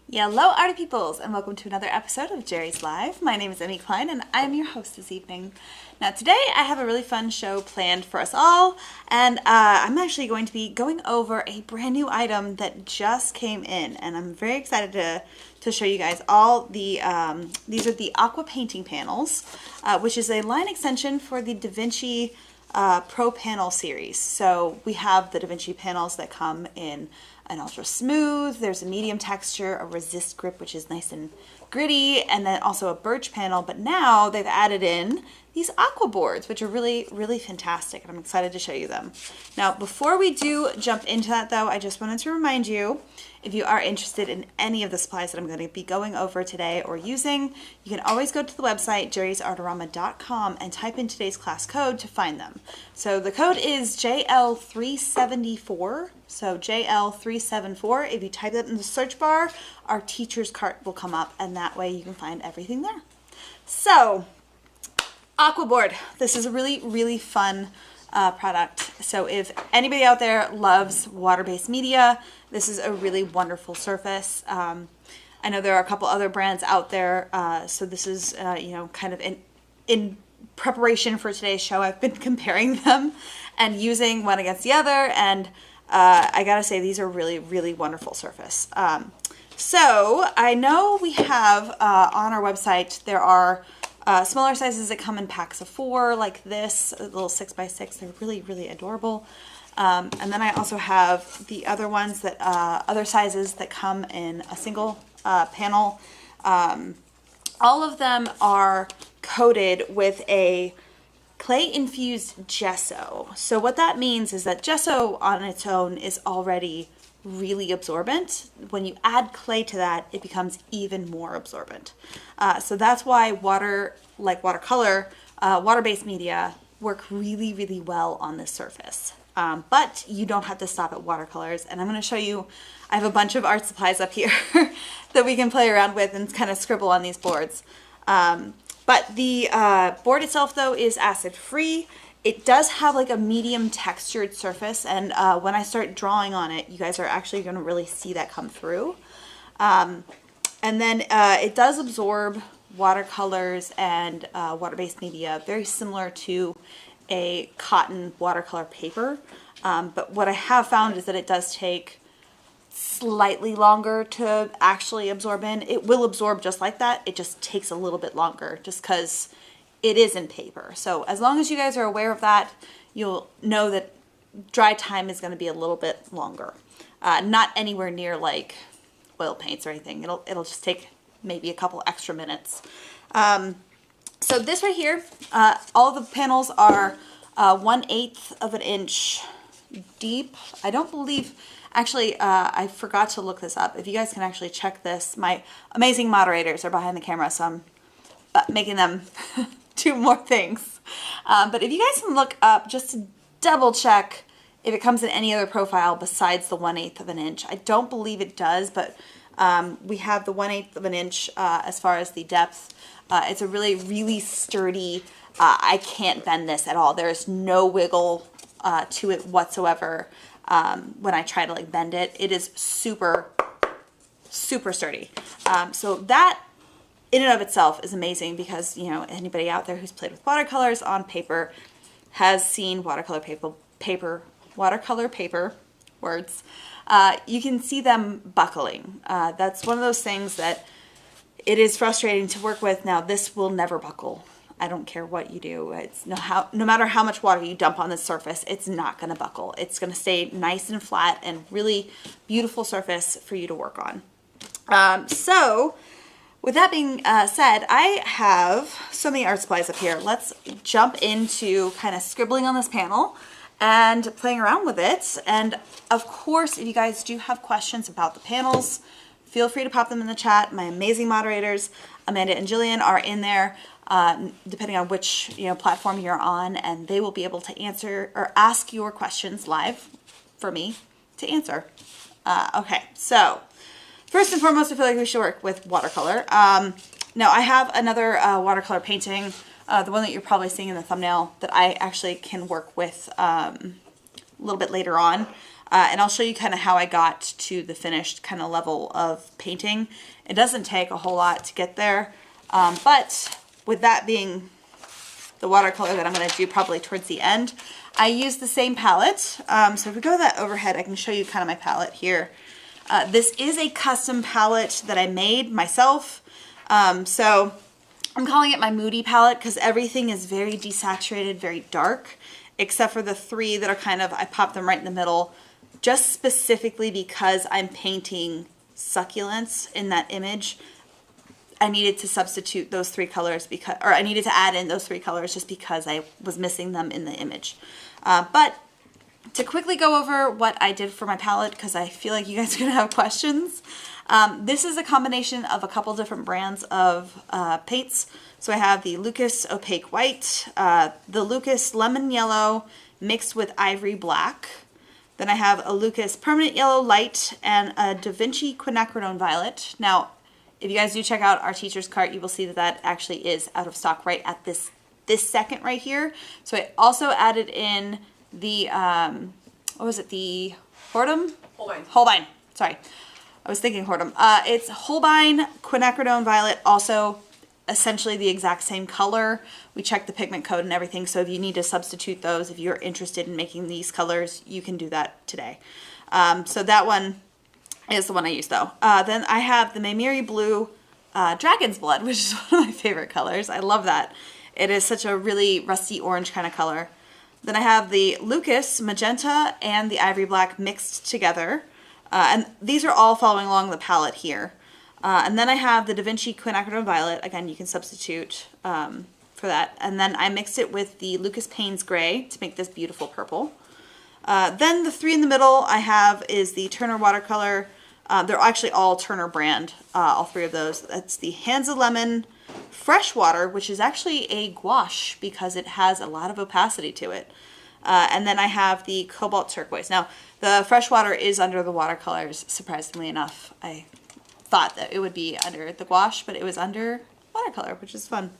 Hello Arty Peoples and welcome to another episode of Jerry's Live. My name is Emmy Klein and I'm your host this evening. Now today I have a really fun show planned for us all, and I'm actually going to be going over a brand new item that just came in, and I'm very excited to show you guys all the, these are the Aqua Painting Panels, which is a line extension for the Vinci Pro Panel series. So we have the Vinci panels that come in an ultra smooth, there's a medium texture, a resist grip, which is nice and gritty, and then also a birch panel. But now they've added in these aqua boards, which are really, really fantastic, and I'm excited to show you them. Now, before we do jump into that though, I just wanted to remind you, if you are interested in any of the supplies that I'm going to be going over today or using, you can always go to the website JerrysArtarama.com and type in today's class code to find them. So the code is JL374. So JL374. If you type that in the search bar, our teacher's cart will come up, and that way you can find everything there. So, Aqua Board. This is a really, really fun product. So if anybody out there loves water-based media, this is a really wonderful surface. I know there are a couple other brands out there, so this is, you know, kind of in preparation for today's show, I've been comparing them and using one against the other, and I gotta say these are really, really wonderful surface. So I know we have on our website, there are smaller sizes that come in packs of 4, like this, a little 6x6. They're really, really adorable. And then I also have the other ones that, other sizes that come in a single panel. All of them are coated with a clay infused gesso. So what that means is that gesso on its own is already really absorbent. When you add clay to that, it becomes even more absorbent. So that's why water, like watercolor, water-based media work really, really well on this surface. But you don't have to stop at watercolors, and I'm going to show you, I have a bunch of art supplies up here that we can play around with and kind of scribble on these boards. But the board itself though is acid free. It does have like a medium textured surface, and when I start drawing on it, you guys are actually going to really see that come through. And then it does absorb watercolors and water-based media, very similar to a cotton watercolor paper. But what I have found is that it does take slightly longer to actually absorb in. It will absorb just like that. It just takes a little bit longer just because it is in paper. So as long as you guys are aware of that, you'll know that dry time is going to be a little bit longer. Not anywhere near like oil paints or anything. It'll just take maybe a couple extra minutes. So this right here, all the panels are 1/8 of an inch deep. I don't believe, actually, I forgot to look this up. If you guys can actually check this, my amazing moderators are behind the camera, so I'm making them do more things. But if you guys can look up just to double check if it comes in any other profile besides the 1/8 of an inch. I don't believe it does, but we have the 1/8 of an inch as far as the depth. It's a really, really sturdy, I can't bend this at all. There's no wiggle to it whatsoever when I try to like bend it. It is super, super sturdy. So that in and of itself is amazing because, you know, anybody out there who's played with watercolors on paper has seen watercolor paper, words. You can see them buckling. That's one of those things that it is frustrating to work with. Now, this will never buckle. I don't care what you do. It's no matter how much water you dump on this surface, it's not going to buckle. It's going to stay nice and flat and really beautiful surface for you to work on. So with that being said, I have so many art supplies up here. Let's jump into kind of scribbling on this panel and playing around with it. And of course, if you guys do have questions about the panels, feel free to pop them in the chat. My amazing moderators, Amanda and Jillian, are in there, depending on which platform you're on, and they will be able to answer or ask your questions live for me to answer. Okay, so first and foremost, I feel like we should work with watercolor. Now, I have another watercolor painting, the one that you're probably seeing in the thumbnail, that I actually can work with a little bit later on. And I'll show you kind of how I got to the finished kind of level of painting. It doesn't take a whole lot to get there, but with that being the watercolor that I'm going to do probably towards the end, I use the same palette. So if we go to that overhead, I can show you kind of my palette here. This is a custom palette that I made myself. So I'm calling it my Moody palette because everything is very desaturated, very dark, except for the three that are kind of, I popped them right in the middle, just specifically because I'm painting succulents in that image. I needed to substitute those three colors because, or I needed to add in those three colors just because I was missing them in the image. But to quickly go over what I did for my palette, because I feel like you guys are going to have questions. This is a combination of a couple different brands of paints. So I have the Lucas Opaque White, the Lucas Lemon Yellow mixed with Ivory Black. Then I have a Lucas Permanent Yellow Light and a Da Vinci Quinacridone Violet. Now, if you guys do check out our teacher's cart, you will see that that actually is out of stock right at this second right here. So I also added in the, what was it, the Holbein? Holbein, sorry. I was thinking Holbein. It's Holbein Quinacridone Violet, also essentially the exact same color. We checked the pigment code and everything, so if you need to substitute those, if you're interested in making these colors, you can do that today. So that one is the one I use though. Then I have the Mamiri Blue Dragon's Blood, which is one of my favorite colors. I love that. It is such a really rusty orange kind of color. Then I have the Lucas Magenta and the Ivory Black mixed together. And these are all following along the palette here. And then I have the Da Vinci Quinacridone Violet. Again, you can substitute for that. And then I mixed it with the Lucas Payne's Gray to make this beautiful purple. Then the three in the middle I have is the Turner Watercolor. They're actually all Turner brand, all three of those. That's the Hands of Lemon Freshwater, which is actually a gouache because it has a lot of opacity to it. And then I have the Cobalt Turquoise. Now, the Freshwater is under the watercolors, surprisingly enough. I thought that it would be under the gouache, but it was under watercolor, which is fun.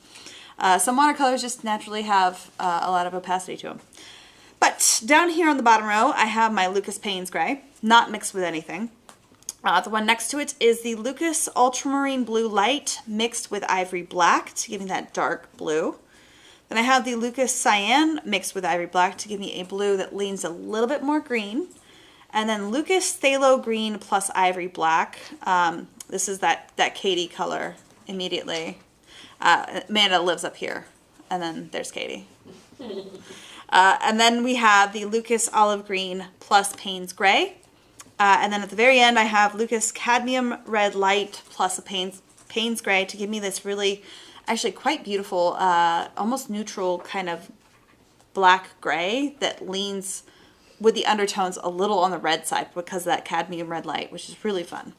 Some watercolors just naturally have a lot of opacity to them. But down here on the bottom row, I have my Lucas Payne's Gray, not mixed with anything. The one next to it is the Lucas Ultramarine Blue Light mixed with Ivory Black to give me that dark blue. Then I have the Lucas Cyan mixed with Ivory Black to give me a blue that leans a little bit more green. And then Lucas Phthalo Green plus Ivory Black. This is that Katie color immediately. Amanda lives up here. And then there's Katie. And then we have the Lucas Olive Green plus Payne's Gray. And then at the very end, I have Lucas Cadmium Red Light plus a Payne's Gray to give me this really, actually quite beautiful, almost neutral kind of black gray that leans with the undertones a little on the red side because of that cadmium red light, which is really fun.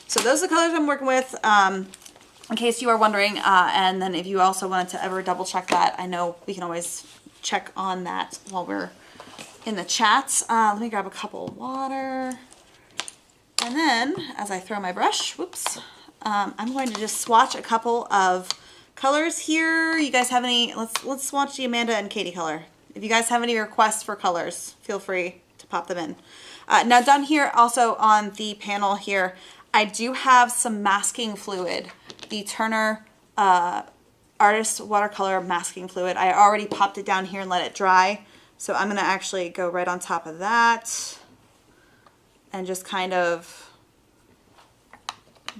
So those are the colors I'm working with, in case you are wondering. And then if you also wanted to ever double check that, I know we can always check on that while we're in the chats. Let me grab a couple of water. And then, as I throw my brush, whoops, I'm going to just swatch a couple of colors here. You guys have any, let's swatch the Amanda and Katie color. If you guys have any requests for colors, feel free to pop them in. Now down here, also on the panel here, I do have some masking fluid, the Turner Artist Watercolor Masking Fluid. I already popped it down here and let it dry. So I'm gonna actually go right on top of that and just kind of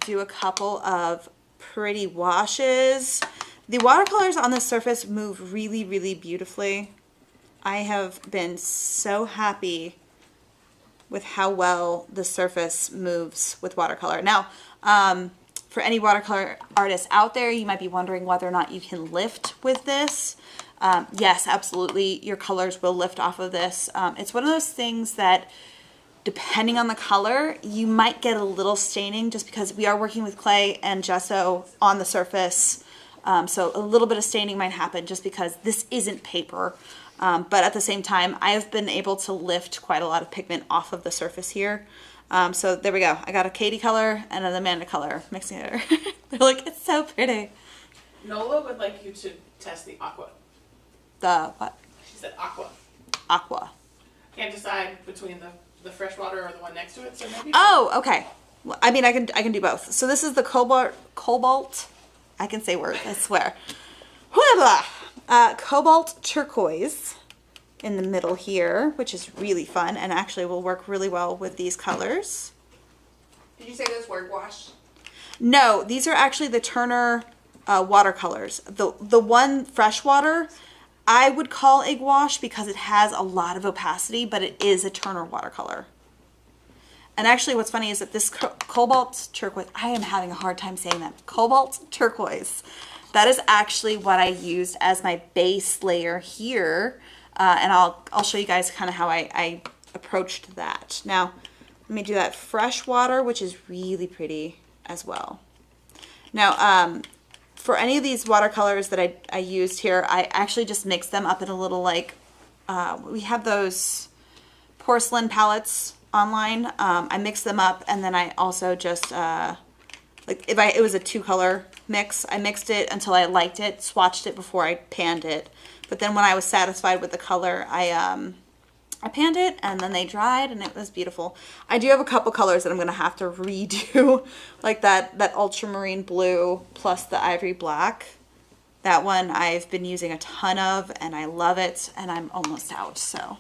do a couple of pretty washes. The watercolors on the surface move really, really beautifully. I have been so happy with how well the surface moves with watercolor. Now, for any watercolor artists out there, you might be wondering whether or not you can lift with this. Yes, absolutely, your colors will lift off of this. It's one of those things that, depending on the color, you might get a little staining just because we are working with clay and gesso on the surface. So a little bit of staining might happen just because this isn't paper. But at the same time, I've been able to lift quite a lot of pigment off of the surface here. So there we go. I got a Katie color and an Amanda color mixing it. They're like, it's so pretty. Nola would like you to test the aqua. The what? She said aqua. Aqua. Can't decide between the the fresh water or the one next to it. So maybe. Oh, okay. Well, I mean, I can do both. So this is the cobalt. I can say words, I swear. Cobalt turquoise in the middle here, which is really fun and actually will work really well with these colors. Did you say those were gouache? No, these are actually the Turner watercolors. The one freshwater I would call a gouache because it has a lot of opacity, but it is a Turner watercolor. And actually what's funny is that this cobalt turquoise, I am having a hard time saying that, cobalt turquoise, that is actually what I used as my base layer here. And I'll show you guys kind of how I approached that. Now, let me do that fresh water, which is really pretty as well. Now, for any of these watercolors that I used here, I actually just mixed them up in a little like, we have those porcelain palettes online. I mixed them up and then I also just, like it was a 2-color mix, I mixed it until I liked it, swatched it before I panned it. But then when I was satisfied with the color, I panned it and then they dried and it was beautiful. I do have a couple colors that I'm gonna have to redo, like that ultramarine blue plus the ivory black. That one I've been using a ton of and I love it and I'm almost out, so.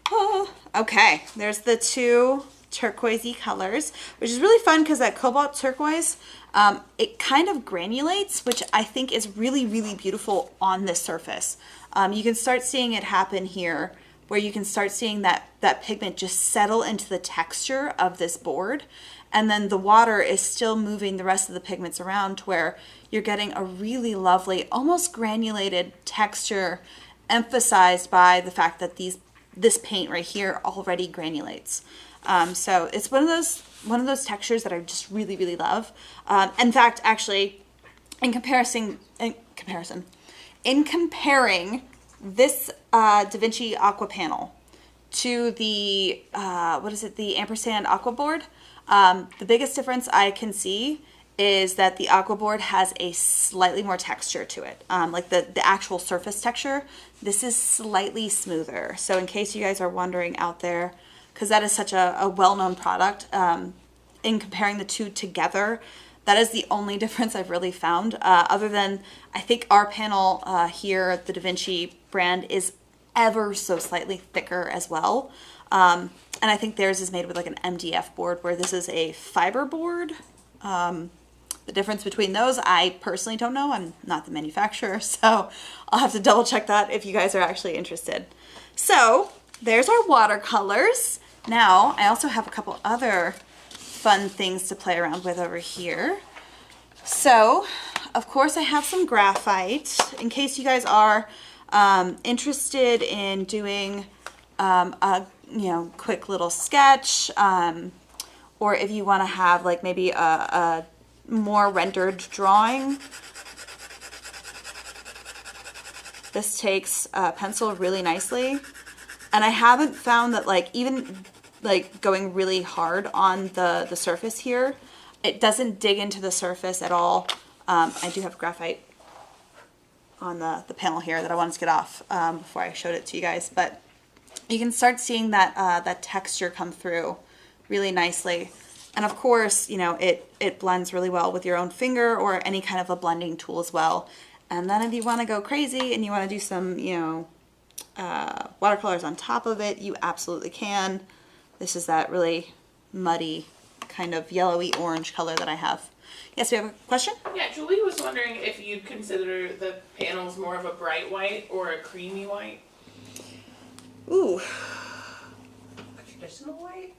Oh, okay, there's the 2 turquoisey colors, which is really fun because that cobalt turquoise, it kind of granulates, which I think is really, really beautiful on this surface. You can start seeing it happen here, where you can start seeing that pigment just settle into the texture of this board. And then the water is still moving the rest of the pigments around to where you're getting a really lovely, almost granulated texture emphasized by the fact that this paint right here already granulates. So it's one of those textures that I just really, really love. In fact, actually, in comparing this Da Vinci Aqua panel to the the ampersand aqua board, the biggest difference I can see is that the aqua board has a slightly more texture to it, like the actual surface texture. This is slightly smoother. So in case you guys are wondering out there, because that is such a well-known product, in comparing the two together, that is the only difference I've really found, other than I think our panel here, the Da Vinci brand, is ever so slightly thicker as well. And I think theirs is made with like an MDF board, where this is a fiber board. The difference between those, I personally don't know. I'm not the manufacturer, so I'll have to double check that if you guys are actually interested. So there's our watercolors. Now, I also have a couple other fun things to play around with over here. So, of course, I have some graphite in case you guys are interested in doing a quick little sketch, or if you want to have like maybe a more rendered drawing. This takes pencil really nicely, and I haven't found that like even like going really hard on the surface here, it doesn't dig into the surface at all. I do have graphite on the panel here that I wanted to get off before I showed it to you guys, but you can start seeing that that texture come through really nicely. And of course, you know, it blends really well with your own finger or any kind of a blending tool as well. And then if you want to go crazy and you want to do some, watercolors on top of it, you absolutely can. This is that really muddy kind of yellowy orange color that I have. Yes, we have a question? Yeah, Julie was wondering if you'd consider the panels more of a bright white or a creamy white. Ooh. A traditional white?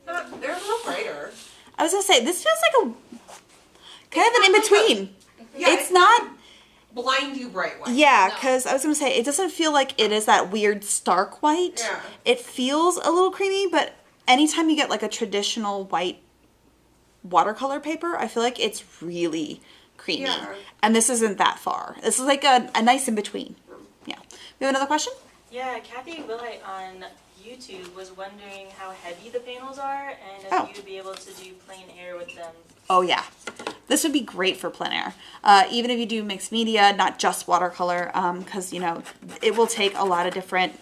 They're a little brighter. I was gonna say, this feels like a kind of an in-between. Yeah, it's not blind you bright white. Yeah, because I was gonna say, it doesn't feel like it is that weird stark white. Yeah. It feels a little creamy, but anytime you get like a traditional white watercolor paper, I feel like it's really creamy. Yeah. And this isn't that far. This is like a nice in-between. Yeah. We have another question? Yeah, Kathy Willite on YouTube was wondering how heavy the panels are and if you would be able to do plein air with them. Oh yeah, this would be great for plein air. Even if you do mixed media, not just watercolor, because it will take a lot of different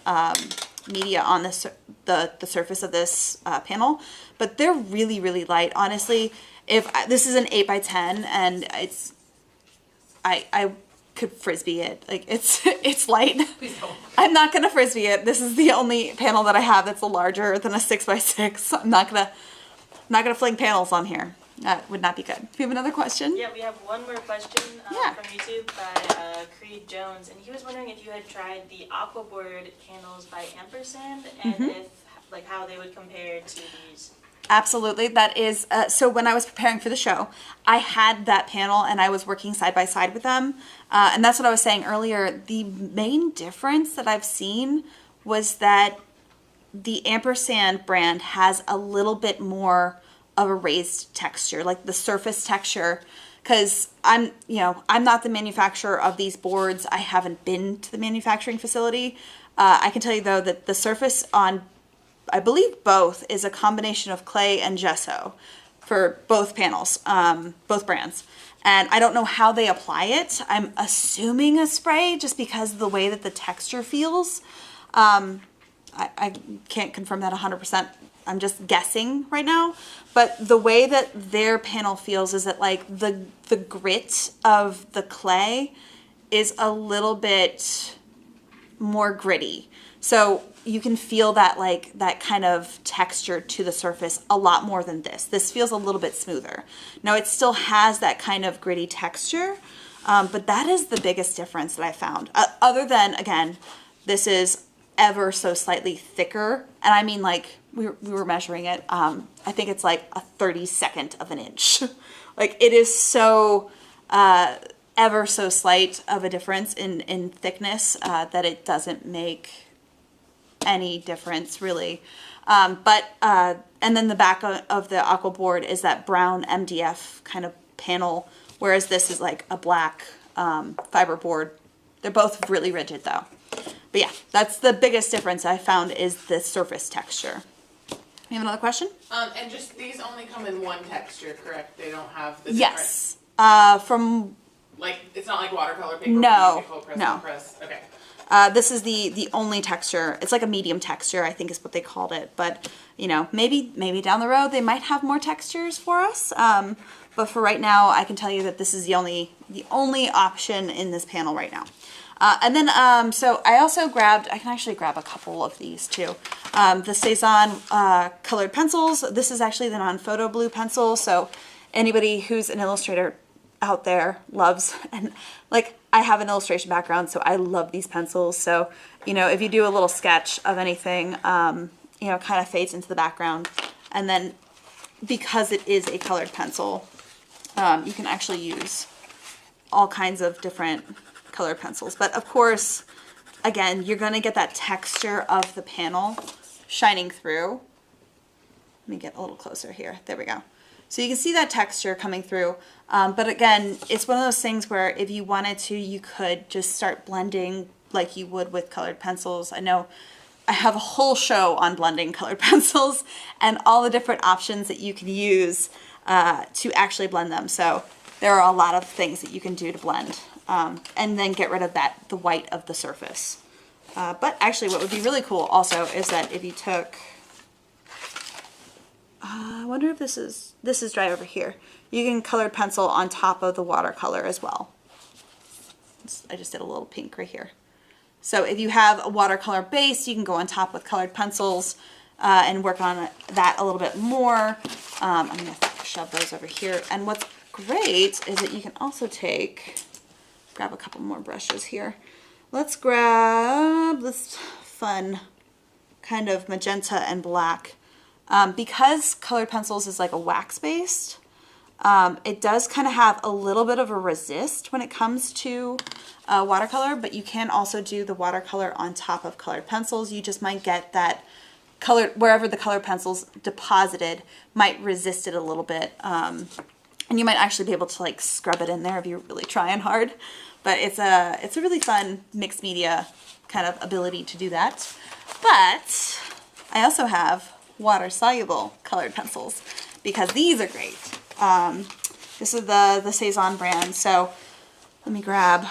media on this the surface of this panel, but they're really, really light. Honestly, if this is an 8x10 and I could frisbee it. Like it's light. Please don't. I'm not gonna frisbee it. This is the only panel that I have that's larger than a 6x6. I'm not gonna fling panels on here. That would not be good. Do you have another question? Yeah, we have one more question Yeah. from YouTube by Creed Jones, and he was wondering if you had tried the Aquaboard panels by Ampersand, and if, like, how they would compare to these. Absolutely. That is, so when I was preparing for the show, I had that panel and I was working side by side with them. And that's what I was saying earlier. The main difference that I've seen was that the Ampersand brand has a little bit more of a raised texture, like the surface texture, because I'm not the manufacturer of these boards. I haven't been to the manufacturing facility. I can tell you though that the surface on, I believe both, is a combination of clay and gesso for both panels, both brands. And I don't know how they apply it. I'm assuming a spray just because of the way that the texture feels. I can't confirm that 100%. I'm just guessing right now. But the way that their panel feels is that like the grit of the clay is a little bit more gritty. So you can feel that that kind of texture to the surface a lot more than this. This feels a little bit smoother. Now it still has that kind of gritty texture, but that is the biggest difference that I found. Other than, again, this is ever so slightly thicker. And I mean, like, we were measuring it. I think it's like a 32nd of an inch. Like, it is so ever so slight of a difference in thickness that it doesn't make any difference really. And then the back of the Aquaboard is that brown MDF kind of panel, whereas this is like a black fiber board. They're both really rigid though. But yeah, that's the biggest difference I found is the surface texture. You have another question? And just these only come in one texture, correct? They don't have the Yes. From like it's not like watercolor paper. No, Press, no. Press. Okay. This is the only texture. It's like a medium texture, I think is what they called it. But you know, maybe down the road they might have more textures for us. But for right now, I can tell you that this is the only option in this panel right now. And then, so I also grabbed, I can actually grab a couple of these too. The Cezanne colored pencils. This is actually the non-photo blue pencil. So anybody who's an illustrator out there loves, and like I have an illustration background, so I love these pencils. So, you know, if you do a little sketch of anything, you know, kind of fades into the background. And then because it is a colored pencil, you can actually use all kinds of different colored pencils. But of course, again, you're going to get that texture of the panel shining through. Let me get a little closer here. There we go. So you can see that texture coming through. But again, it's one of those things where if you wanted to, you could just start blending like you would with colored pencils. I know I have a whole show on blending colored pencils and all the different options that you can use to actually blend them. So there are a lot of things that you can do to blend. And then get rid of the white of the surface. But actually what would be really cool also is that if you took, I wonder if this is dry over here. You can colored pencil on top of the watercolor as well. I just did a little pink right here. So if you have a watercolor base, you can go on top with colored pencils and work on that a little bit more. I'm gonna shove those over here. And what's great is that you can also grab a couple more brushes here. Let's grab this fun kind of magenta and black. Because colored pencils is like a wax based, it does kind of have a little bit of a resist when it comes to watercolor, but you can also do the watercolor on top of colored pencils. You just might get that color, wherever the colored pencil's deposited, might resist it a little bit. And you might actually be able to like scrub it in there if you're really trying hard. But it's a really fun mixed media kind of ability to do that. But I also have water soluble colored pencils because these are great. This is the Cezanne brand. So let me grab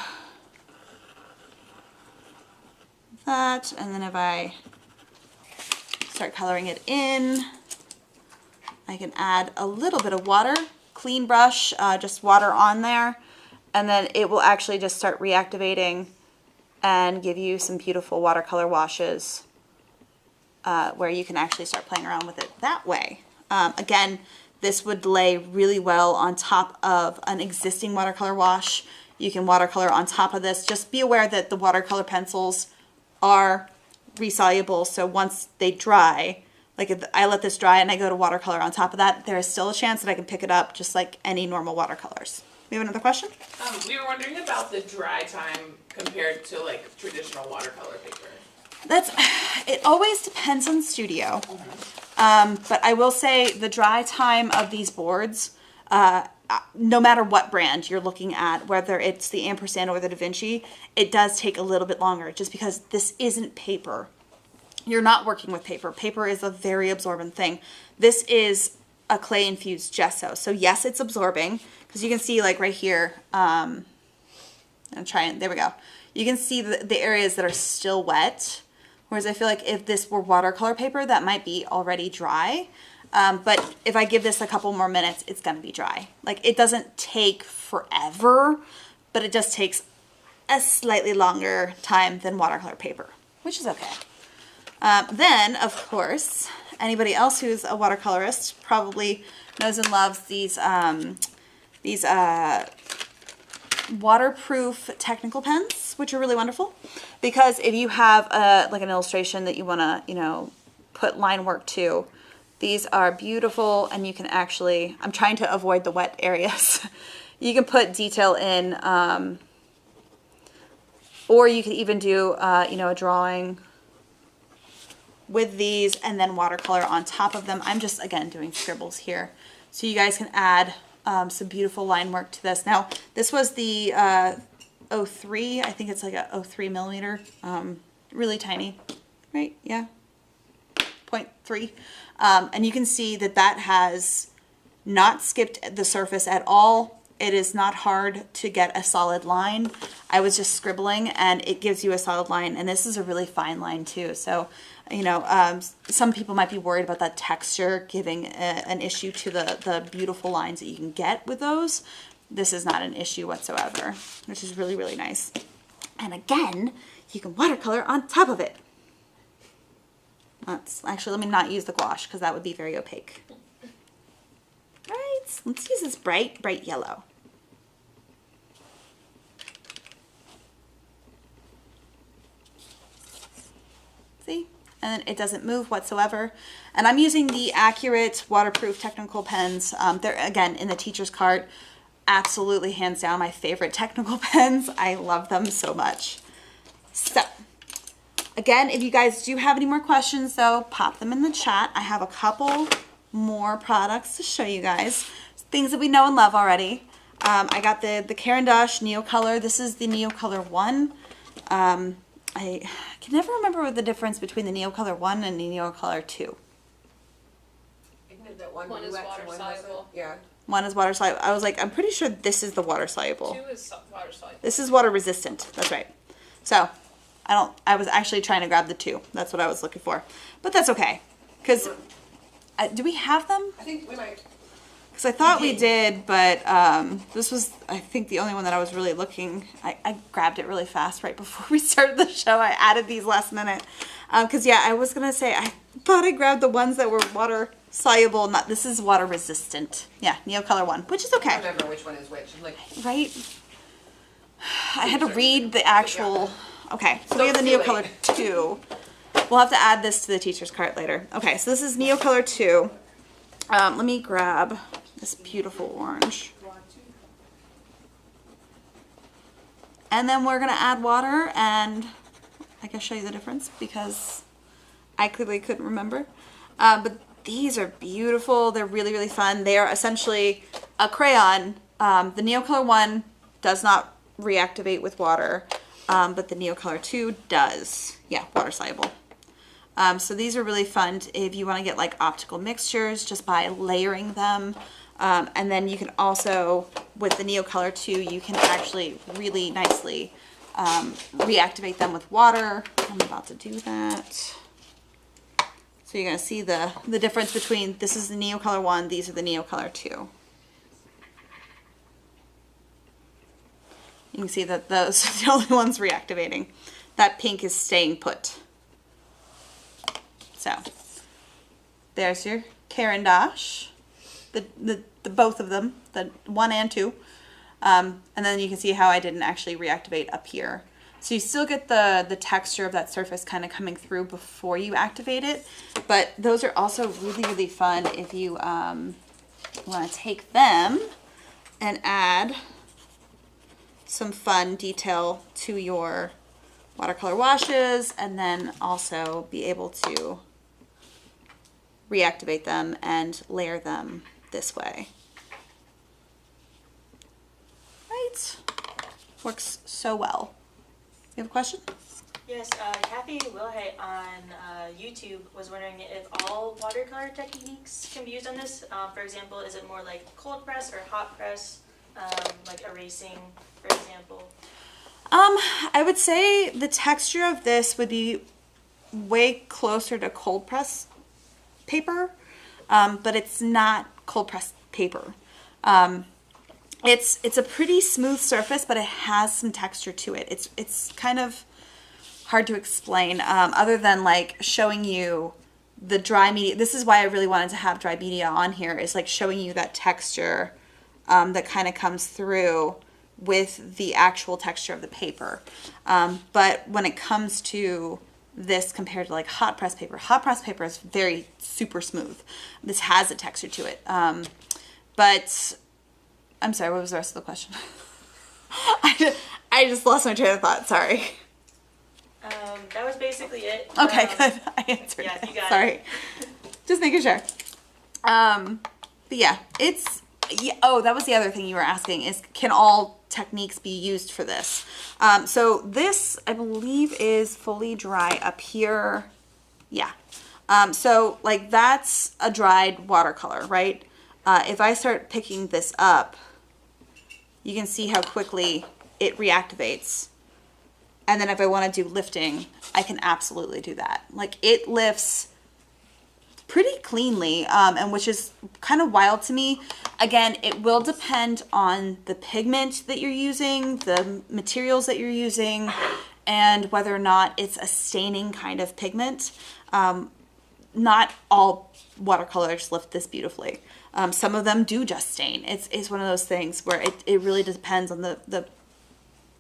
that, and then if I start coloring it in. I can add a little bit of water, clean brush, just water on there, and then it will actually just start reactivating and give you some beautiful watercolor washes where you can actually start playing around with it that way. Again, this would lay really well on top of an existing watercolor wash. You can watercolor on top of this. Just be aware that the watercolor pencils are resoluble, so once they dry, like if I let this dry and I go to watercolor on top of that, there is still a chance that I can pick it up just like any normal watercolors. We have another question? We were wondering about the dry time compared to like traditional watercolor paper. It always depends on studio. But I will say the dry time of these boards, no matter what brand you're looking at, whether it's the Ampersand or the Da Vinci, it does take a little bit longer just because this isn't paper. You're not working with paper. Paper is a very absorbent thing. This is a clay infused gesso. So yes, it's absorbing because you can see like right here, I'm trying, there we go. You can see the areas that are still wet. Whereas I feel like if this were watercolor paper, that might be already dry. But if I give this a couple more minutes, it's going to be dry. Like it doesn't take forever, but it just takes a slightly longer time than watercolor paper, which is okay. Then, of course, anybody else who's a watercolorist probably knows and loves these waterproof technical pens, which are really wonderful. Because if you have like an illustration that you want to, you know, put line work to, these are beautiful, and you can actually, I'm trying to avoid the wet areas. You can put detail in, or you could even do, you know, a drawing with these and then watercolor on top of them. I'm just, again, doing scribbles here. So you guys can add some beautiful line work to this. Now, this was the 03, I think it's like a 03 millimeter, really tiny, right? Yeah, 0.3. And you can see that that has not skipped the surface at all. It is not hard to get a solid line. I was just scribbling and it gives you a solid line, and this is a really fine line too. So, you know, some people might be worried about that texture giving an issue to the beautiful lines that you can get with those. This is not an issue whatsoever, which is really, really nice. And again, you can watercolor on top of it. Actually, let me not use the gouache because that would be very opaque. Right, let's use this bright, bright yellow. See? And then it doesn't move whatsoever. And I'm using the Accurate waterproof technical pens. They're, again, in the teacher's cart. Absolutely, hands down, my favorite technical pens. I love them so much. So, again, if you guys do have any more questions, though, pop them in the chat. I have a couple more products to show you guys. Things that we know and love already. I got the Caran d'Ache Neocolor. This is the Neocolor 1. I can never remember what the difference between the Neocolor 1 and the Neocolor 2. Isn't it that one One is water soluble. Yeah. One is water soluble. I was like, I'm pretty sure this is the water soluble. 2 is water soluble. This is water resistant. That's right. So, I was actually trying to grab the 2. That's what I was looking for. But that's okay. Because, do we have them? I think we might. Because I thought we did, but this was, I think, the only one that I was really looking. I grabbed it really fast right before we started the show. I added these last minute. Because, yeah, I was going to say, I thought I grabbed the ones that were water soluble. Not, this is water resistant. Yeah, Neocolor 1, which is okay. I don't remember which one is which. Like, right? I had to read the actual... Okay, so we have the Neocolor 2. We'll have to add this to the teacher's cart later. Okay, so this is Neocolor 2. Let me grab this beautiful orange. And then we're going to add water, and I can show you the difference because I clearly couldn't remember. But these are beautiful. They're really, really fun. They are essentially a crayon. The Neocolor 1 does not reactivate with water. But the Neocolor 2 does. Yeah, water soluble. So these are really fun if you want to get like optical mixtures just by layering them. And then you can also, with the Neocolor 2, you can actually really nicely reactivate them with water. I'm about to do that. So you're going to see the difference between, this is the Neocolor 1, these are the Neocolor 2. You can see that those are the only ones reactivating. That pink is staying put. So there's your Caran d'Ache, the both of them, the 1 and 2. And then you can see how I didn't actually reactivate up here. So you still get the texture of that surface kind of coming through before you activate it. But those are also really, really fun if you want to take them and add some fun detail to your watercolor washes, and then also be able to reactivate them and layer them this way. Right? Works so well. You have a question? Yes, Kathy Wilhite on YouTube was wondering if all watercolor techniques can be used on this. For example, is it more like cold press or hot press, like erasing, for example? I would say the texture of this would be way closer to cold press paper, but it's not cold press paper. It's a pretty smooth surface, but it has some texture to it. It's kind of hard to explain, other than like showing you the dry media. This is why I really wanted to have dry media on here, is like showing you that texture that kind of comes through with the actual texture of the paper. But when it comes to this compared to like hot press paper is very super smooth. This has a texture to it. But I'm sorry, what was the rest of the question? I just lost my train of thought, sorry. That was basically it. Okay, good. I answered yeah, it. you got Sorry. it. Just making sure. But yeah, oh, that was the other thing you were asking, is can all techniques be used for this? So this, I believe, is fully dry up here. Yeah. So like that's a dried watercolor, right? If I start picking this up, you can see how quickly it reactivates. And then if I want to do lifting, I can absolutely do that. Like it lifts pretty cleanly, and which is kind of wild to me. Again, it will depend on the pigment that you're using, the materials that you're using, and whether or not it's a staining kind of pigment. Not all watercolors lift this beautifully. Some of them do just stain. It's one of those things where it really depends on the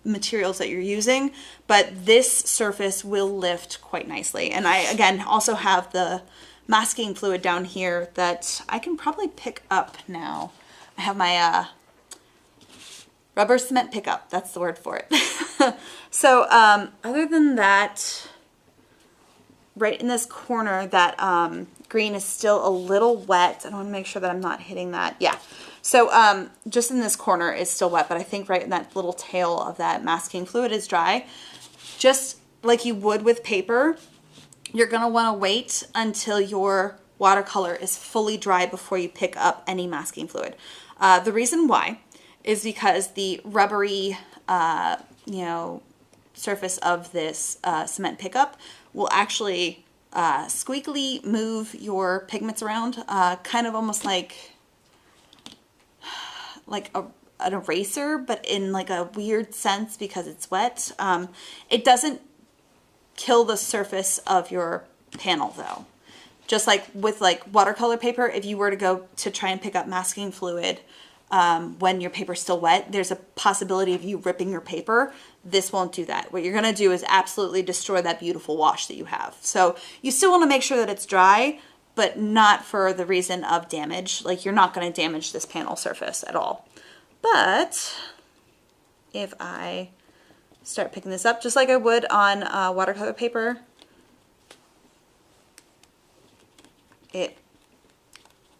materials that you're using, but this surface will lift quite nicely. And I, again, also have the masking fluid down here that I can probably pick up now. I have my rubber cement pickup, that's the word for it. So other than that, right in this corner, that green is still a little wet. I want to make sure that I'm not hitting that. Yeah. So just in this corner is still wet, but I think right in that little tail of that masking fluid is dry. Just like you would with paper, you're going to want to wait until your watercolor is fully dry before you pick up any masking fluid. The reason why is because the rubbery, surface of this cement pickup will actually squeakily move your pigments around, kind of almost like an eraser, but in like a weird sense because it's wet. It doesn't kill the surface of your panel though. Just like with like watercolor paper, if you were to go to try and pick up masking fluid when your paper's still wet, there's a possibility of you ripping your paper. This won't do that. What you're gonna do is absolutely destroy that beautiful wash that you have. So you still wanna make sure that it's dry, but not for the reason of damage. Like you're not gonna damage this panel surface at all. But if I start picking this up, just like I would on watercolor paper, it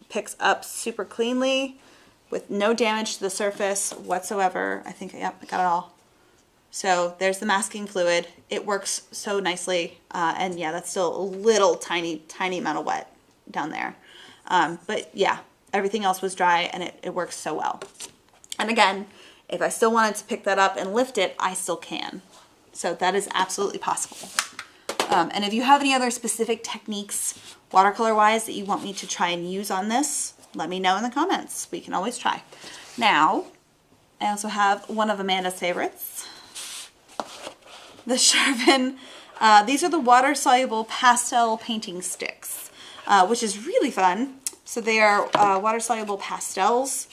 picks up super cleanly with no damage to the surface whatsoever. I think, yep, I got it all. So there's the masking fluid. It works so nicely. And yeah, that's still a little tiny amount of wet down there. But yeah, everything else was dry and it works so well. And again, if I still wanted to pick that up and lift it, I still can. So that is absolutely possible. And if you have any other specific techniques watercolor wise that you want me to try and use on this, let me know in the comments. We can always try. Now, I also have one of Amanda's favorites, the Sharpen. These are the water-soluble pastel painting sticks, which is really fun. So they are water-soluble pastels,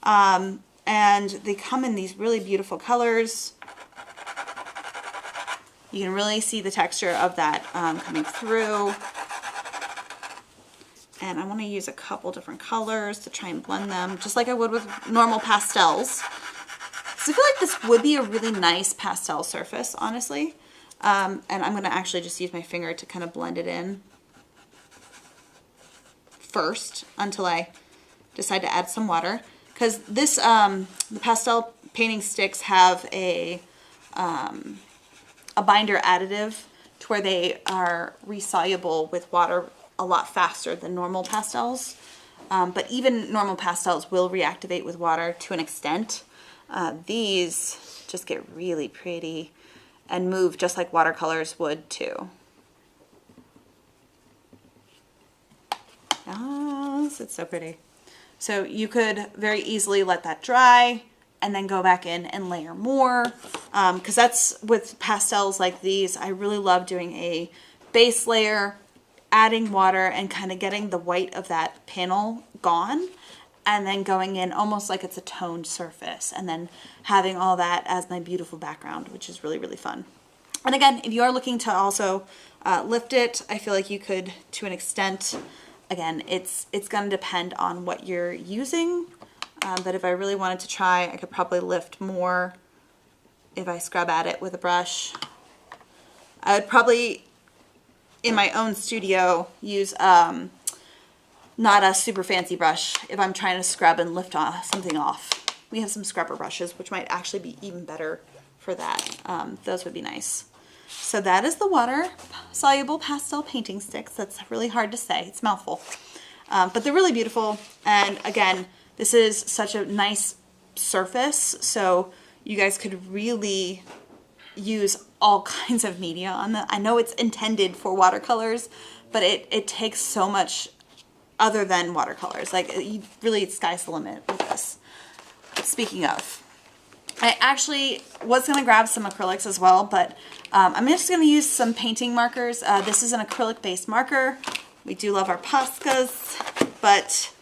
and they come in these really beautiful colors. You can really see the texture of that coming through. And I want to use a couple different colors to try and blend them, just like I would with normal pastels. So I feel like this would be a really nice pastel surface, honestly. And I'm going to actually just use my finger to kind of blend it in first until I decide to add some water. Because this, the pastel painting sticks have a binder additive to where they are resoluble with water a lot faster than normal pastels. But even normal pastels will reactivate with water to an extent. These just get really pretty and move just like watercolors would too. Yes, it's so pretty. So you could very easily let that dry and then go back in and layer more. Because that's with pastels like these, I really love doing a base layer, adding water and kind of getting the white of that panel gone, and then going in almost like it's a toned surface, and then having all that as my beautiful background, which is really, really fun. And again, if you are looking to also lift it, I feel like you could to an extent. Again, it's going to depend on what you're using, but if I really wanted to try, I could probably lift more if I scrub at it with a brush. I would probably, in my own studio, use not a super fancy brush if I'm trying to scrub and lift something off. We have some scrubber brushes, which might actually be even better for that. Those would be nice. So that is the water-soluble pastel painting sticks. That's really hard to say. It's a mouthful. But they're really beautiful. And again, this is such a nice surface, so you guys could really use all kinds of media on that. I know it's intended for watercolors, but it takes so much other than watercolors. Like, really, sky's the limit with this. Speaking of, I actually was going to grab some acrylics as well, but I'm just going to use some painting markers. This is an acrylic-based marker. We do love our Poscas, but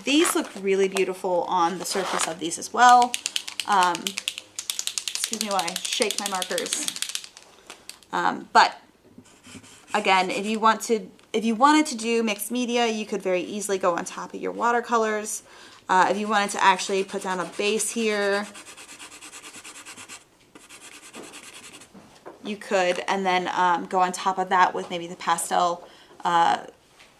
these look really beautiful on the surface of these as well. Excuse me while I shake my markers. But again, if you wanted to do mixed media, you could very easily go on top of your watercolors. If you wanted to actually put down a base here, you could, and then go on top of that with maybe the pastel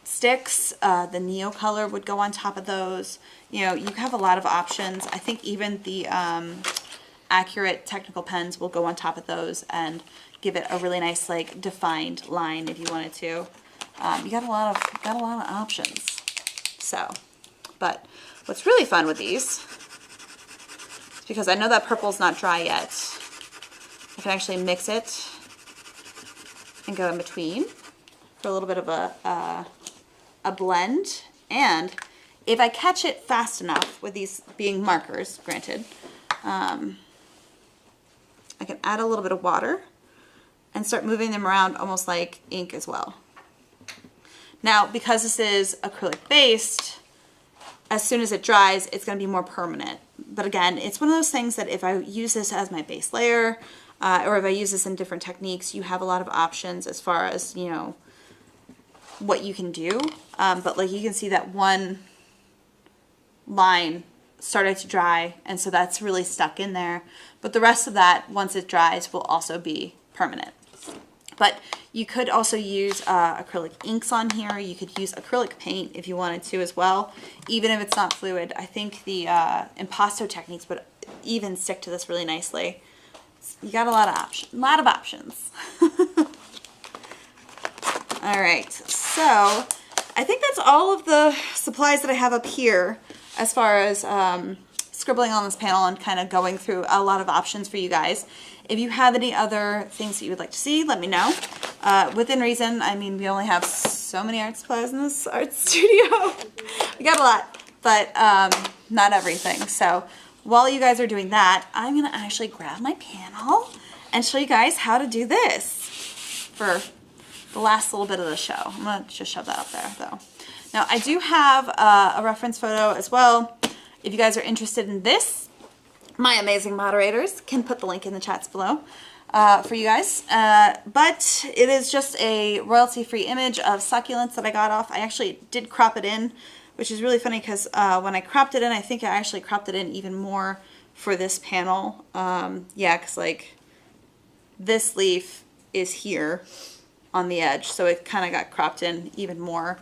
sticks. The Neo color would go on top of those. You know, you have a lot of options. I think even the Accurate technical pens will go on top of those and give it a really nice, like, defined line if you wanted to. You got a lot of options. So, but what's really fun with these is because I know that purple's not dry yet, I can actually mix it and go in between for a little bit of a blend. And if I catch it fast enough with these being markers, granted, I can add a little bit of water and start moving them around almost like ink as well. Now, because this is acrylic based, as soon as it dries, it's going to be more permanent. But again, it's one of those things that if I use this as my base layer, or if I use this in different techniques, you have a lot of options as far as, you know, what you can do. But like you can see that one line started to dry, and so that's really stuck in there. But the rest of that, once it dries, will also be permanent. But you could also use acrylic inks on here. You could use acrylic paint if you wanted to as well, even if it's not fluid. I think the impasto techniques would even stick to this really nicely. You got a lot of options. All right, so I think that's all of the supplies that I have up here as far as scribbling on this panel and kind of going through a lot of options for you guys. If you have any other things that you would like to see, let me know. Within reason, I mean, we only have so many art supplies in this art studio. We got a lot, but not everything. So while you guys are doing that, I'm gonna actually grab my panel and show you guys how to do this for the last little bit of the show. I'm gonna just shove that up there though. Now I do have a reference photo as well. If you guys are interested in this, my amazing moderators can put the link in the chats below for you guys. But it is just a royalty-free image of succulents that I got off. I actually did crop it in, which is really funny because when I cropped it in, I think I actually cropped it in even more for this panel. Yeah, because like this leaf is here on the edge, so it kind of got cropped in even more.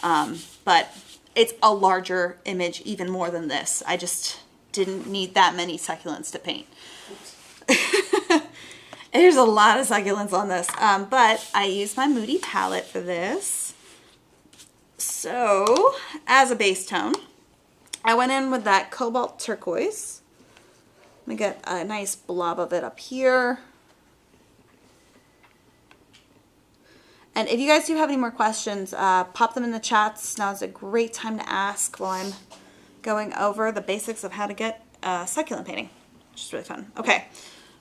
But it's a larger image even more than this. I just didn't need that many succulents to paint. There's a lot of succulents on this, but I used my Moody palette for this. So as a base tone, I went in with that cobalt turquoise. Let me get a nice blob of it up here. And if you guys do have any more questions, pop them in the chats. Now's a great time to ask while I'm going over the basics of how to get succulent painting, which is really fun. Okay,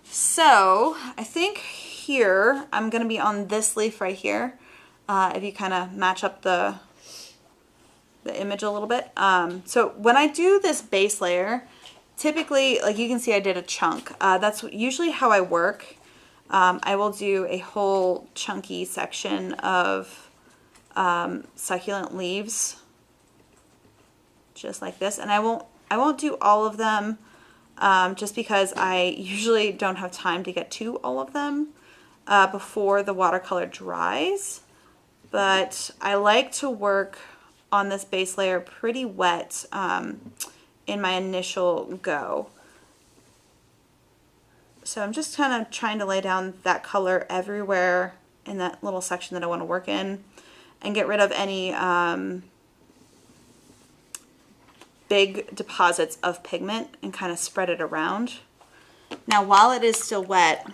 so I think here I'm going to be on this leaf right here. If you kind of match up the image a little bit. So when I do this base layer, typically, like you can see I did a chunk. That's usually how I work. I will do a whole chunky section of succulent leaves, just like this. And I won't do all of them, just because I usually don't have time to get to all of them before the watercolor dries. But I like to work on this base layer pretty wet in my initial go. So I'm just kind of trying to lay down that color everywhere in that little section that I want to work in and get rid of any big deposits of pigment and kind of spread it around. Now while it is still wet,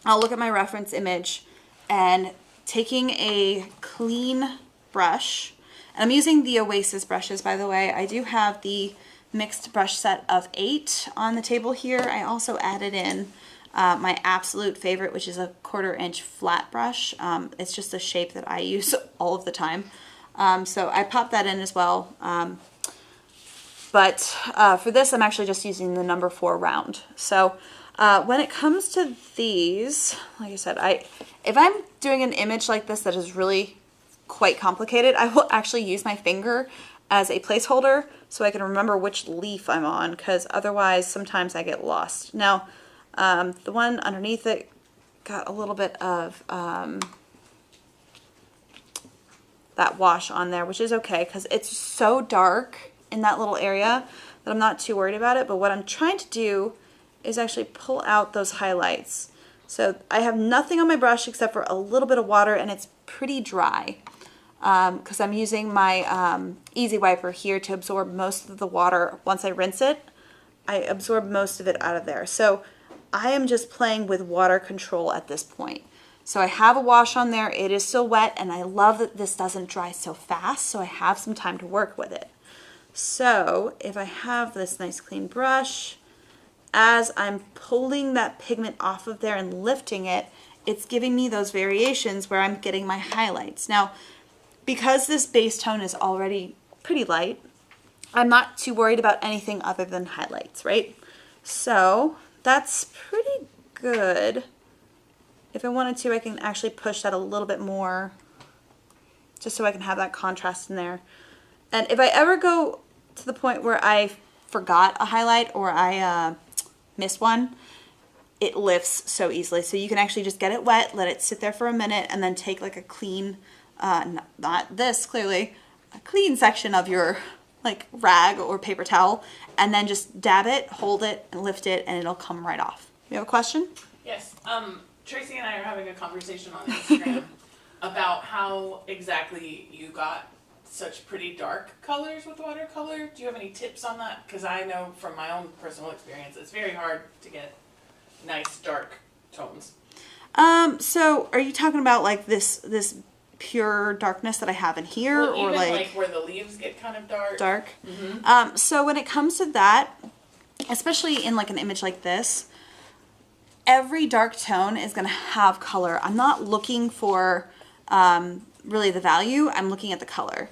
I'll look at my reference image and taking a clean brush, and I'm using the Oasis brushes, by the way. I do have the mixed brush set of 8 on the table here. I also added in my absolute favorite, which is a 1/4 inch flat brush. It's just a shape that I use all of the time. So I popped that in as well. But for this, I'm actually just using the number 4 round. So when it comes to these, like I said, if I'm doing an image like this that is really quite complicated, I will actually use my finger as a placeholder so I can remember which leaf I'm on, because otherwise sometimes I get lost. Now, the one underneath it got a little bit of that wash on there, which is okay because it's so dark in that little area that I'm not too worried about it. But what I'm trying to do is actually pull out those highlights. So I have nothing on my brush except for a little bit of water, and it's pretty dry. Because I'm using my Easy Wiper here to absorb most of the water. Once I rinse it, I absorb most of it out of there. So I am just playing with water control at this point. So I have a wash on there. It is still wet, and I love that this doesn't dry so fast, so I have some time to work with it. So if I have this nice clean brush, as I'm pulling that pigment off of there and lifting it, it's giving me those variations where I'm getting my highlights. Now, because this base tone is already pretty light, I'm not too worried about anything other than highlights, right? So that's pretty good. If I wanted to, I can actually push that a little bit more just so I can have that contrast in there. And if I ever go to the point where I forgot a highlight or I missed one, it lifts so easily. So you can actually just get it wet, let it sit there for a minute, and then take like a clean, not this clearly, a clean section of your like rag or paper towel, and then just dab it, hold it, and lift it, and it'll come right off. You have a question? Yes. Tracy and I are having a conversation on Instagram about how exactly you got such pretty dark colors with watercolor. Do you have any tips on that? Because I know from my own personal experience, it's very hard to get nice dark tones. So are you talking about like this pure darkness that I have in here, Well, or even like where the leaves get kind of dark? dark? Mm-hmm. So when it comes to that, especially in like an image like this, every dark tone is going to have color. I'm not looking for really the value. I'm looking at the color.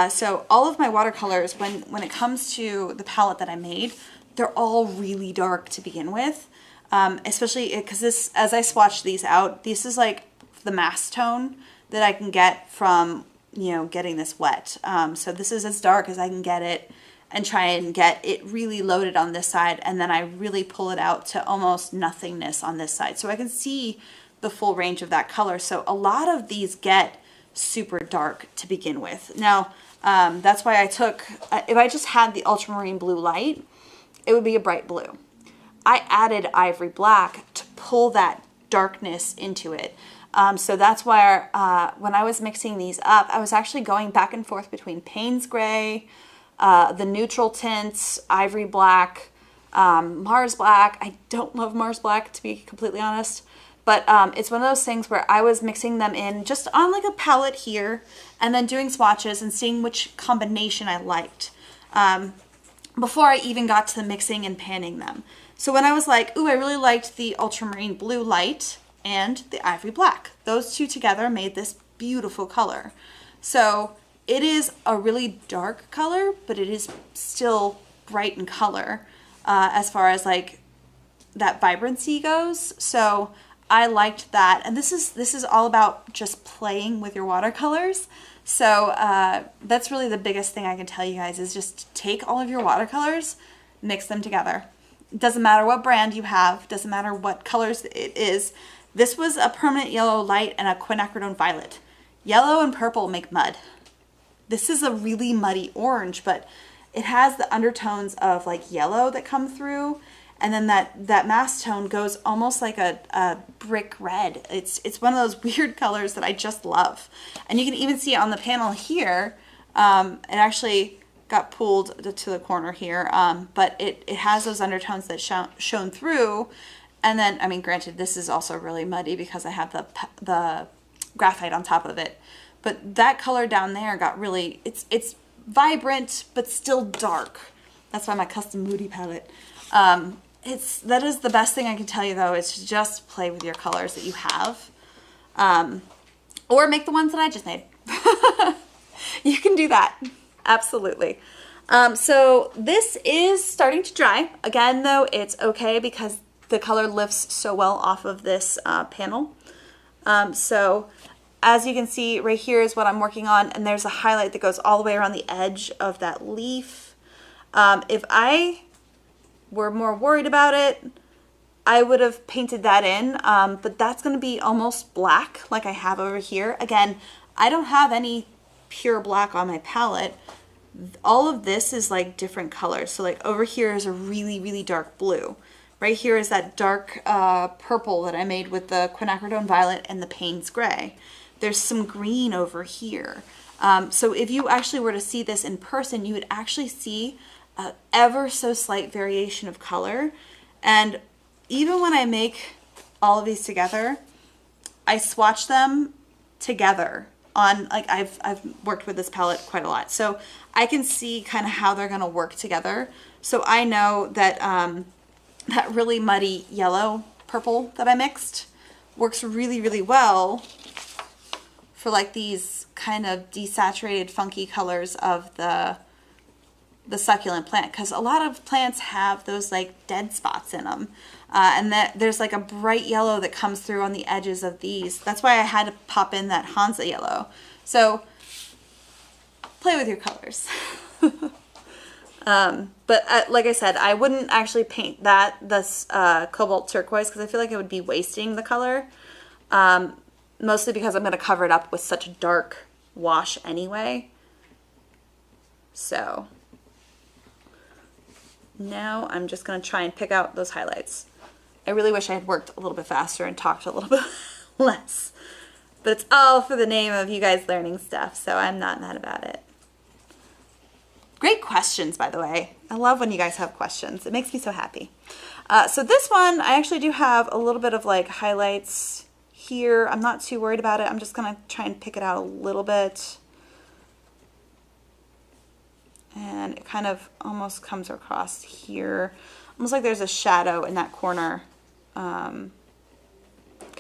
So all of my watercolors, when it comes to the palette that I made, they're all really dark to begin with. Especially because this, as I swatch these out, this is like the mass tone that I can get from, you know, getting this wet. So this is as dark as I can get it and try and get it really loaded on this side. And then I really pull it out to almost nothingness on this side. So I can see the full range of that color. So a lot of these get super dark to begin with. Now, that's why I took, if I just had the ultramarine blue light, it would be a bright blue. I added ivory black to pull that darkness into it. So that's why when I was mixing these up, I was actually going back and forth between Payne's gray, the neutral tints, ivory black, Mars black. I don't love Mars black, to be completely honest. But it's one of those things where I was mixing them in just on like a palette here and then doing swatches and seeing which combination I liked before I even got to the mixing and panning them. So when I was like, ooh, I really liked the ultramarine blue light and the ivory black. Those two together made this beautiful color. So it is a really dark color, but it is still bright in color as far as like that vibrancy goes. So I liked that. And this is all about just playing with your watercolors. So that's really the biggest thing I can tell you guys is just take all of your watercolors, mix them together. It doesn't matter what brand you have, doesn't matter what colors it is. This was a permanent yellow light and a quinacridone violet. Yellow and purple make mud. This is a really muddy orange, but it has the undertones of like yellow that come through, and then that mass tone goes almost like a brick red. It's one of those weird colors that I just love. And you can even see on the panel here, it actually got pulled to the corner here, but it has those undertones that shone through. And then, I mean, granted, this is also really muddy because I have the graphite on top of it. But that color down there got really, it's vibrant, but still dark. That's why my custom Moody palette. That is the best thing I can tell you though, is to just play with your colors that you have. Or make the ones that I just made. You can do that. Absolutely. So this is starting to dry. Again, though, it's okay because the color lifts so well off of this panel. So as you can see, right here is what I'm working on, and there's a highlight that goes all the way around the edge of that leaf. If I were more worried about it, I would have painted that in, but that's going to be almost black like I have over here. Again, I don't have any pure black on my palette. All of this is like different colors. So like over here is a really, really dark blue. Right here is that dark purple that I made with the quinacridone violet and the Payne's gray. There's some green over here. So if you actually were to see this in person, you would actually see an ever so slight variation of color. And even when I make all of these together, I swatch them together on, like, I've worked with this palette quite a lot, so I can see kind of how they're going to work together. So I know that that really muddy yellow purple that I mixed works really, really well for like these kind of desaturated funky colors of the succulent plant, because a lot of plants have those like dead spots in them, and that there's like a bright yellow that comes through on the edges of these. That's why I had to pop in that Hansa yellow. So play with your colors. But like I said, I wouldn't actually paint this cobalt turquoise because I feel like it would be wasting the color, mostly because I'm going to cover it up with such a dark wash anyway. So now I'm just going to try and pick out those highlights. I really wish I had worked a little bit faster and talked a little bit less. But it's all for the name of you guys learning stuff, so I'm not mad about it. Great questions, by the way. I love when you guys have questions. It makes me so happy. So this one, I actually do have a little bit of like highlights here. I'm not too worried about it. I'm just gonna try and pick it out a little bit. And it kind of almost comes across here. Almost like there's a shadow in that corner, kind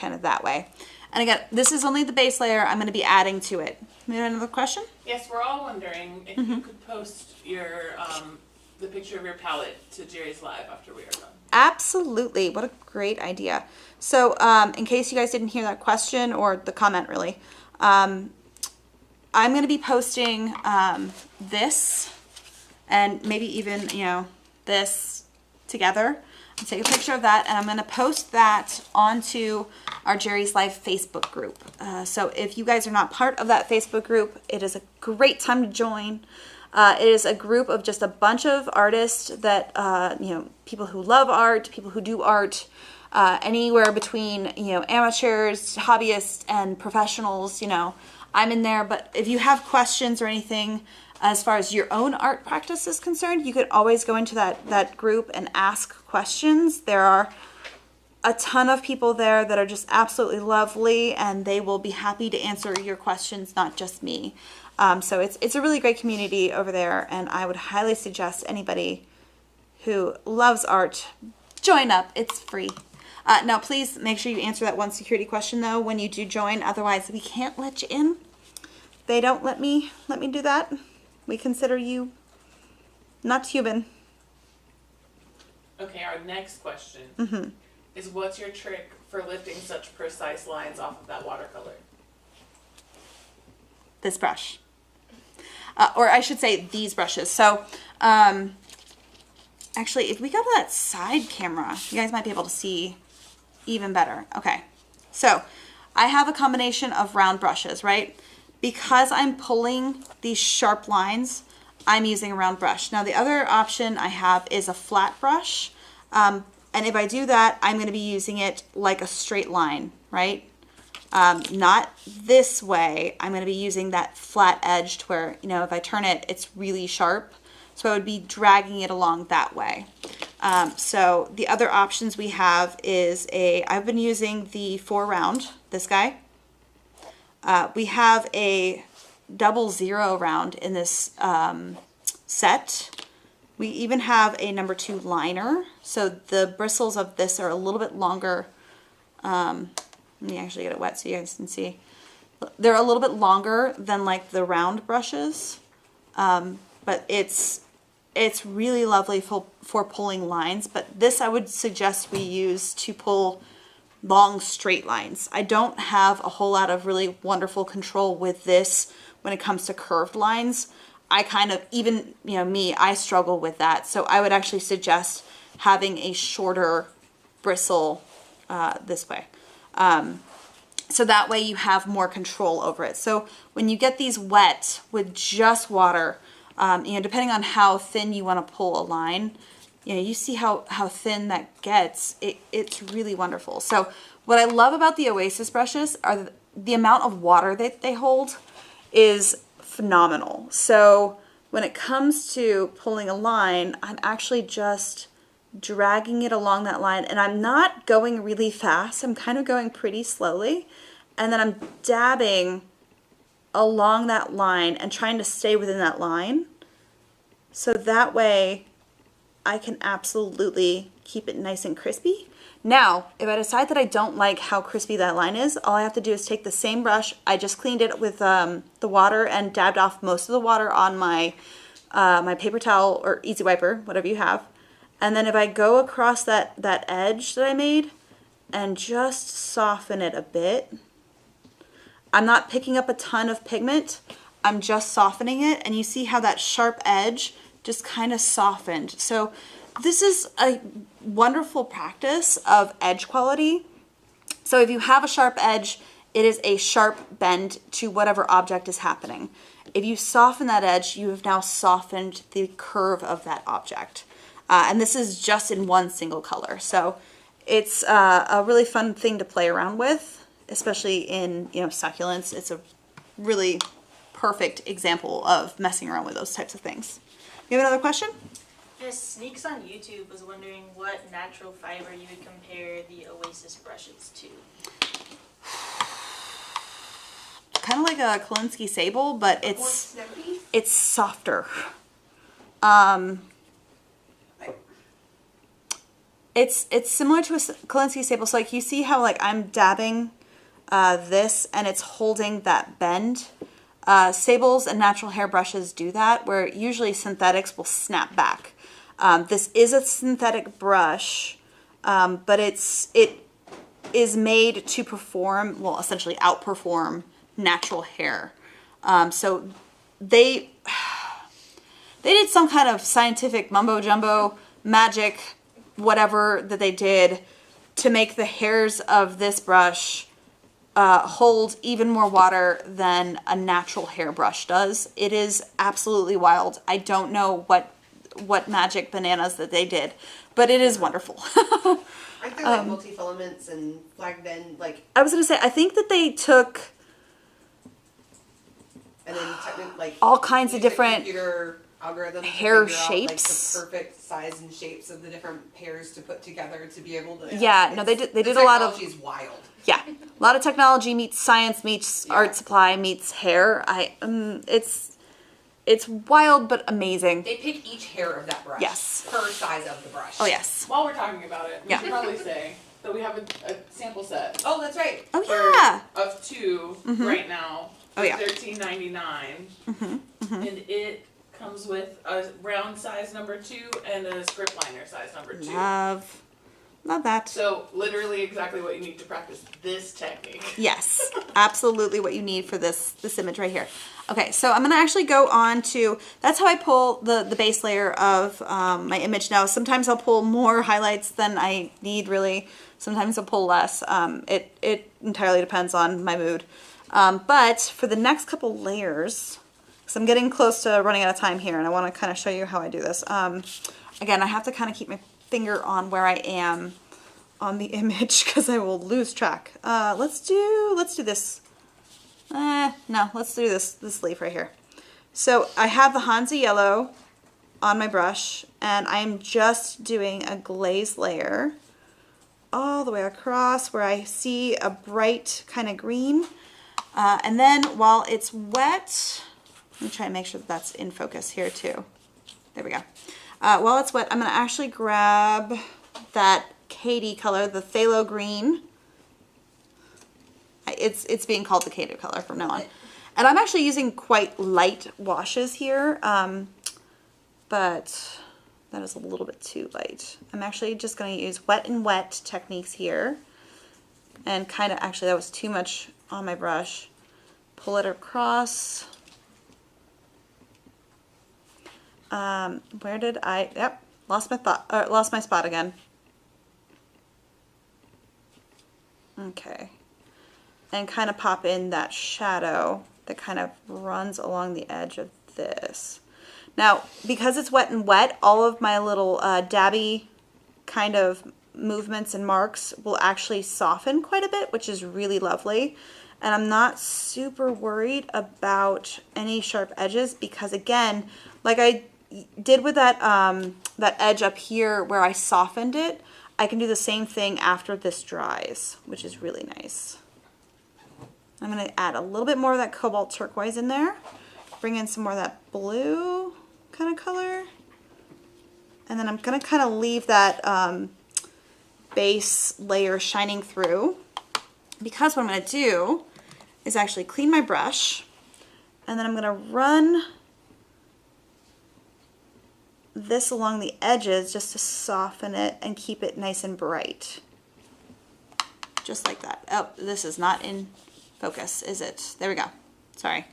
of that way. And again, this is only the base layer. I'm gonna be adding to it. Maybe another question? Yes, we're all wondering if you could post your the picture of your palette to Jerry's Live after we are done. Absolutely. What a great idea. So in case you guys didn't hear that question or the comment really, I'm going to be posting this and maybe even, you know, this together. I'll take a picture of that and I'm going to post that onto our Jerry's Live Facebook group. So if you guys are not part of that Facebook group, it is a great time to join. It is a group of just a bunch of artists that, you know, people who love art, people who do art, anywhere between, you know, amateurs, hobbyists, and professionals. You know, I'm in there. But if you have questions or anything as far as your own art practice is concerned, you could always go into that group and ask questions. There are a ton of people there that are just absolutely lovely, and they will be happy to answer your questions, not just me. So it's a really great community over there, and I would highly suggest anybody who loves art, join up. It's free. Now, please make sure you answer that one security question, though, when you do join. Otherwise, we can't let you in. They don't let me do that. We consider you not human. Okay, our next question is, what's your trick for lifting such precise lines off of that watercolor? This brush. Or I should say these brushes. So actually, if we go to that side camera, you guys might be able to see even better. Okay, so I have a combination of round brushes, right? Because I'm pulling these sharp lines, I'm using a round brush. Now the other option I have is a flat brush. And if I do that, I'm going to be using it like a straight line, right? Not this way. I'm going to be using that flat edged where, you know, if I turn it, it's really sharp. So I would be dragging it along that way. So the other options we have is I've been using the 4 round, this guy. We have a 00 round in this set. We even have a number 2 liner. So the bristles of this are a little bit longer. Let me actually get it wet so you guys can see. They're a little bit longer than like the round brushes, but it's really lovely for pulling lines. But this I would suggest we use to pull long straight lines. I don't have a whole lot of really wonderful control with this when it comes to curved lines. I kind of, even, you know, me, I struggle with that. So I would actually suggest having a shorter bristle this way. So that way you have more control over it. So when you get these wet with just water, you know, depending on how thin you want to pull a line, you know, you see how thin that gets. It's really wonderful. So what I love about the Oasis brushes are the amount of water that they hold is phenomenal. So when it comes to pulling a line, I'm actually just dragging it along that line, and I'm not going really fast. I'm kind of going pretty slowly, and then I'm dabbing along that line and trying to stay within that line. So that way I can absolutely keep it nice and crispy. Now, if I decide that I don't like how crispy that line is, all I have to do is take the same brush. I just cleaned it with the water and dabbed off most of the water on my my paper towel or easy wiper, whatever you have. And then if I go across that edge that I made and just soften it a bit, I'm not picking up a ton of pigment. I'm just softening it, and you see how that sharp edge just kind of softened. So this is a wonderful practice of edge quality. So if you have a sharp edge, it is a sharp bend to whatever object is happening. If you soften that edge, you have now softened the curve of that object. And this is just in one single color. So it's a really fun thing to play around with, especially in, you know, succulents. It's a really perfect example of messing around with those types of things. You have another question? Yes, Sneaks on YouTube was wondering what natural fiber you would compare the Oasis brushes to. Kind of like a Kolinsky Sable, but More it's snippy? softer. It's similar to a Kolinsky Sable. So like you see how like I'm dabbing this and it's holding that bend. Sables and natural hair brushes do that, where usually synthetics will snap back. This is a synthetic brush, but it is made to perform, well, essentially outperform natural hair. So they did some kind of scientific mumbo jumbo magic, whatever that they did, to make the hairs of this brush hold even more water than a natural hairbrush does. It is absolutely wild. I don't know what magic bananas that they did, but it is wonderful. Aren't there like multi-filaments and flag bend, like, I was gonna say, I think that they took and then like all kinds of use a different computer algorithms to hair figure out, shapes. like, the perfect size and shapes of the different pairs to put together to be able to. Yeah, no, they it's- did the a lot of, technology's wild. yeah, a lot of technology meets science meets Yeah. art supply meets hair. It's wild but amazing. They pick each hair of that brush. Yes. Per size of the brush. Oh yes. While we're talking about it, we Yeah. should probably say that we have a sample set Oh, that's right. Oh yeah. of 2 right now Oh, for yeah. $13.99, and it comes with a round size number 2 and a script liner size number 2. Love that. So literally exactly what you need to practice this technique. Yes, absolutely what you need for this image right here. Okay, so I'm gonna actually go on to, that's how I pull the base layer of my image now. Sometimes I'll pull more highlights than I need really. Sometimes I'll pull less. It entirely depends on my mood. But for the next couple layers, because I'm getting close to running out of time here and I wanna kind of show you how I do this. Again, I have to kind of keep my finger on where I am on the image because I will lose track. Let's do this. No, let's do this leaf right here. So I have the Hansa yellow on my brush and I'm just doing a glaze layer all the way across where I see a bright kind of green. And then while it's wet, let me try and make sure that that's in focus here too. There we go. While it's wet, I'm going to actually grab that Katy color, the phthalo green. It's being called the Katy color from now on. And I'm actually using quite light washes here, but that is a little bit too light. I'm actually just going to use wet and wet techniques here. And kind of, actually that was too much on my brush. Pull it across. Where did I, yep, lost my spot again. Okay. And kind of pop in that shadow that kind of runs along the edge of this. Now, because it's wet and wet, all of my little dabby kind of movements and marks will actually soften quite a bit, which is really lovely. And I'm not super worried about any sharp edges because, again, like I did with that that edge up here where I softened it, I can do the same thing after this dries, which is really nice. I'm going to add a little bit more of that cobalt turquoise in there, bring in some more of that blue kind of color, and then I'm going to kind of leave that base layer shining through, because what I'm going to do is actually clean my brush, and then I'm going to run this along the edges just to soften it and keep it nice and bright. Just like that. Oh, this is not in focus, is it? There we go. Sorry.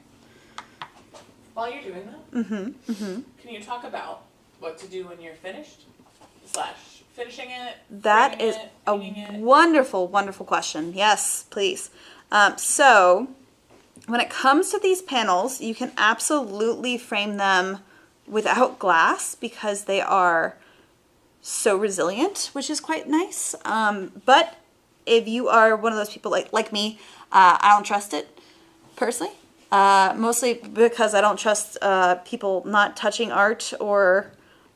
While you're doing that, can you talk about what to do when you're finished? / finishing it? That framing is it, a painting it? wonderful, wonderful question. Yes, please. So when it comes to these panels, you can absolutely frame them without glass because they are so resilient, which is quite nice. But if you are one of those people like me, I don't trust it personally. mostly because I don't trust people not touching art or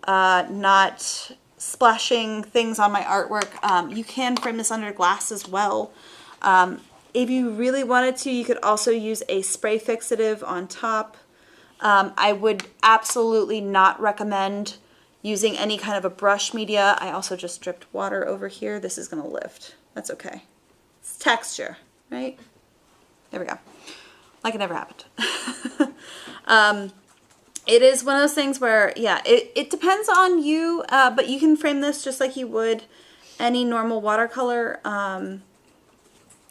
not splashing things on my artwork. You can frame this under glass as well. If you really wanted to, you could also use a spray fixative on top. I would absolutely not recommend using any kind of a brush media. I also just dripped water over here. This is going to lift. That's okay. It's texture, right? There we go. Like it never happened. It is one of those things where, yeah, it depends on you, but you can frame this just like you would any normal watercolor.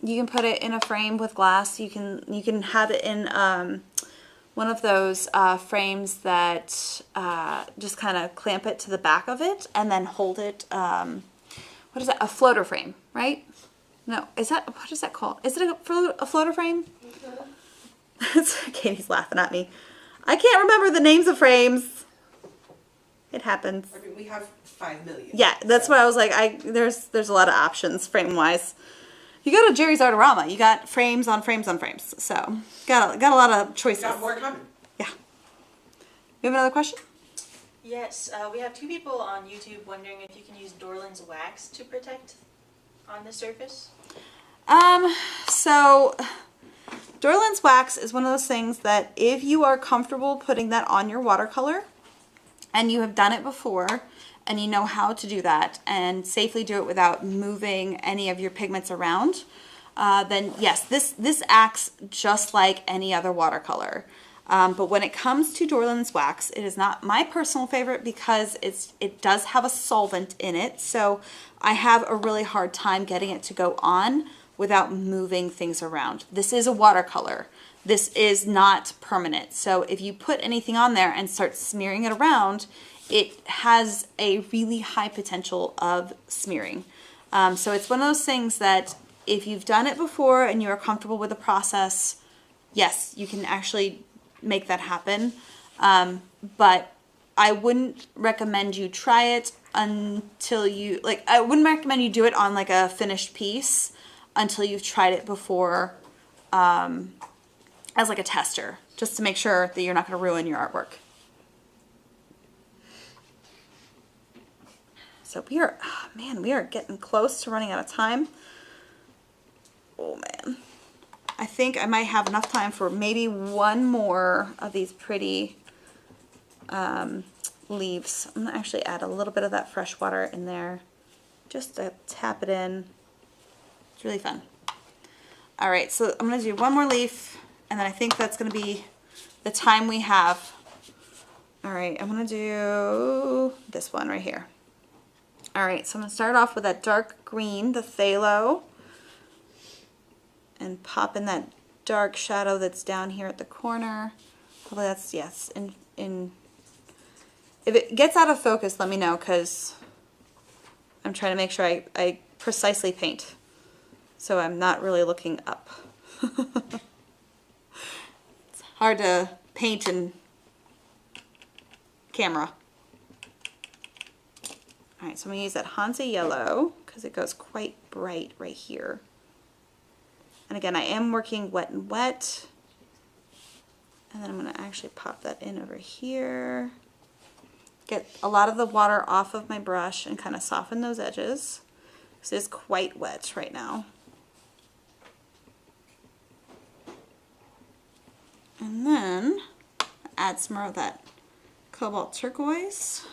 You can put it in a frame with glass. You can have it in one of those frames that just kind of clamp it to the back of it and then hold it. What is that? A floater frame, right? No, what is that called? Is it a floater frame? Katie's laughing at me. I can't remember the names of frames. It happens. I mean, we have 5 million. Yeah, that's why I was like, there's a lot of options frame wise. You go to JerrysArtarama, you got frames on frames on frames. So got a lot of choices. Got more coming. Yeah. You have another question? Yes, we have 2 people on YouTube wondering if you can use Dorland's wax to protect on the surface. So Dorland's wax is one of those things that if you are comfortable putting that on your watercolor and you have done it before and you know how to do that and safely do it without moving any of your pigments around, then yes, this acts just like any other watercolor. But when it comes to Dorland's wax, it is not my personal favorite because it does have a solvent in it. So I have a really hard time getting it to go on without moving things around. This is a watercolor. This is not permanent. So if you put anything on there and start smearing it around, it has a really high potential of smearing. So it's one of those things that if you've done it before and you are comfortable with the process, yes, you can actually make that happen. But I wouldn't recommend you try it until you, I wouldn't recommend you do it on like a finished piece until you've tried it before as like a tester, just to make sure that you're not going to ruin your artwork. So we are, oh man, we are getting close to running out of time. Oh man. I think I might have enough time for maybe one more of these pretty leaves. I'm gonna actually add a little bit of that fresh water in there just to tap it in. It's really fun. All right, so I'm gonna do one more leaf and then I think that's gonna be the time we have. All right, I'm gonna do this one right here. All right, so I'm gonna start off with that dark green, the phthalo, and pop in that dark shadow that's down here at the corner. Hopefully that's, yes, in if it gets out of focus, let me know, because I'm trying to make sure I precisely paint. So I'm not really looking up. It's hard to paint in camera. All right, so I'm going to use that Hansa yellow because it goes quite bright right here. And again, I am working wet and wet. And then I'm going to actually pop that in over here. Get a lot of the water off of my brush and kind of soften those edges. Because it is quite wet right now. And then add some more of that cobalt turquoise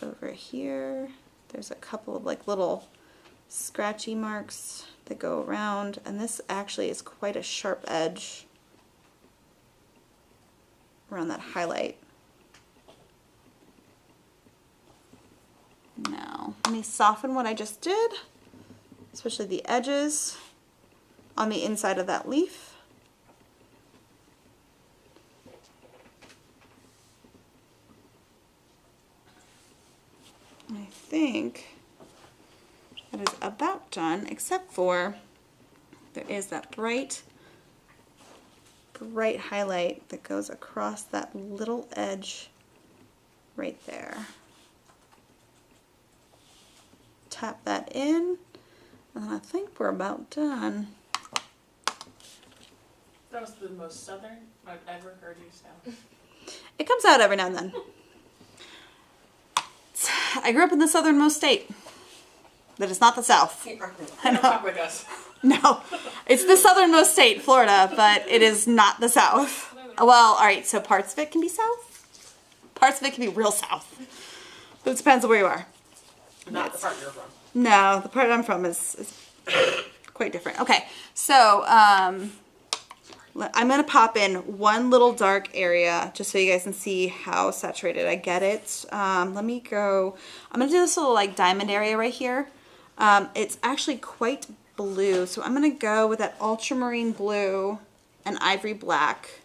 over here. There's a couple of like little scratchy marks that go around, and this actually is quite a sharp edge around that highlight. Now, let me soften what I just did, especially the edges on the inside of that leaf. I think that is about done, except for there is that bright highlight that goes across that little edge right there. Tap that in, And I think we're about done. That was the most southern I've ever heard you sound. It comes out every now and then. I grew up in the southernmost state. That is not the South. I know. Talk like us. No, it's the southernmost state, Florida, but it is not the South. Well, all right, so parts of it can be South. Parts of it can be real South. But it depends on where you are. Not the part you're from. No, the part I'm from is quite different. Okay, so I'm going to pop in one little dark area just so you guys can see how saturated I get it. Let me go, I'm going to do this little like diamond area right here. It's actually quite blue, so I'm going to go with that ultramarine blue and ivory black,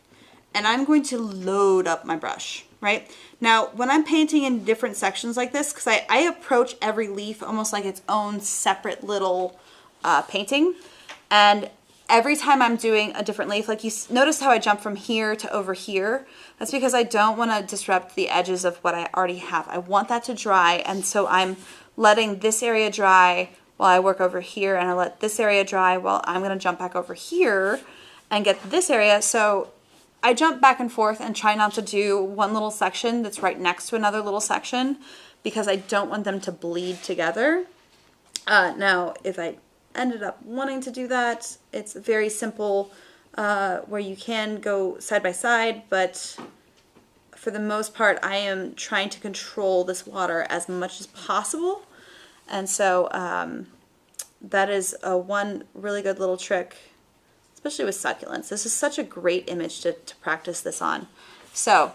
and I'm going to load up my brush, right? Now, when I'm painting in different sections like this, because I approach every leaf almost like its own separate little painting, and every time I'm doing a different leaf, like you notice how I jump from here to over here, that's because I don't want to disrupt the edges of what I already have. I want that to dry, and so I'm letting this area dry while I work over here, and I let this area dry while I'm going to jump back over here and get this area. So I jump back and forth and try not to do one little section that's right next to another little section because I don't want them to bleed together. Now, if I ended up wanting to do that, it's very simple where you can go side by side, but for the most part, I am trying to control this water as much as possible. And so that is one really good little trick, especially with succulents. This is such a great image to practice this on. So,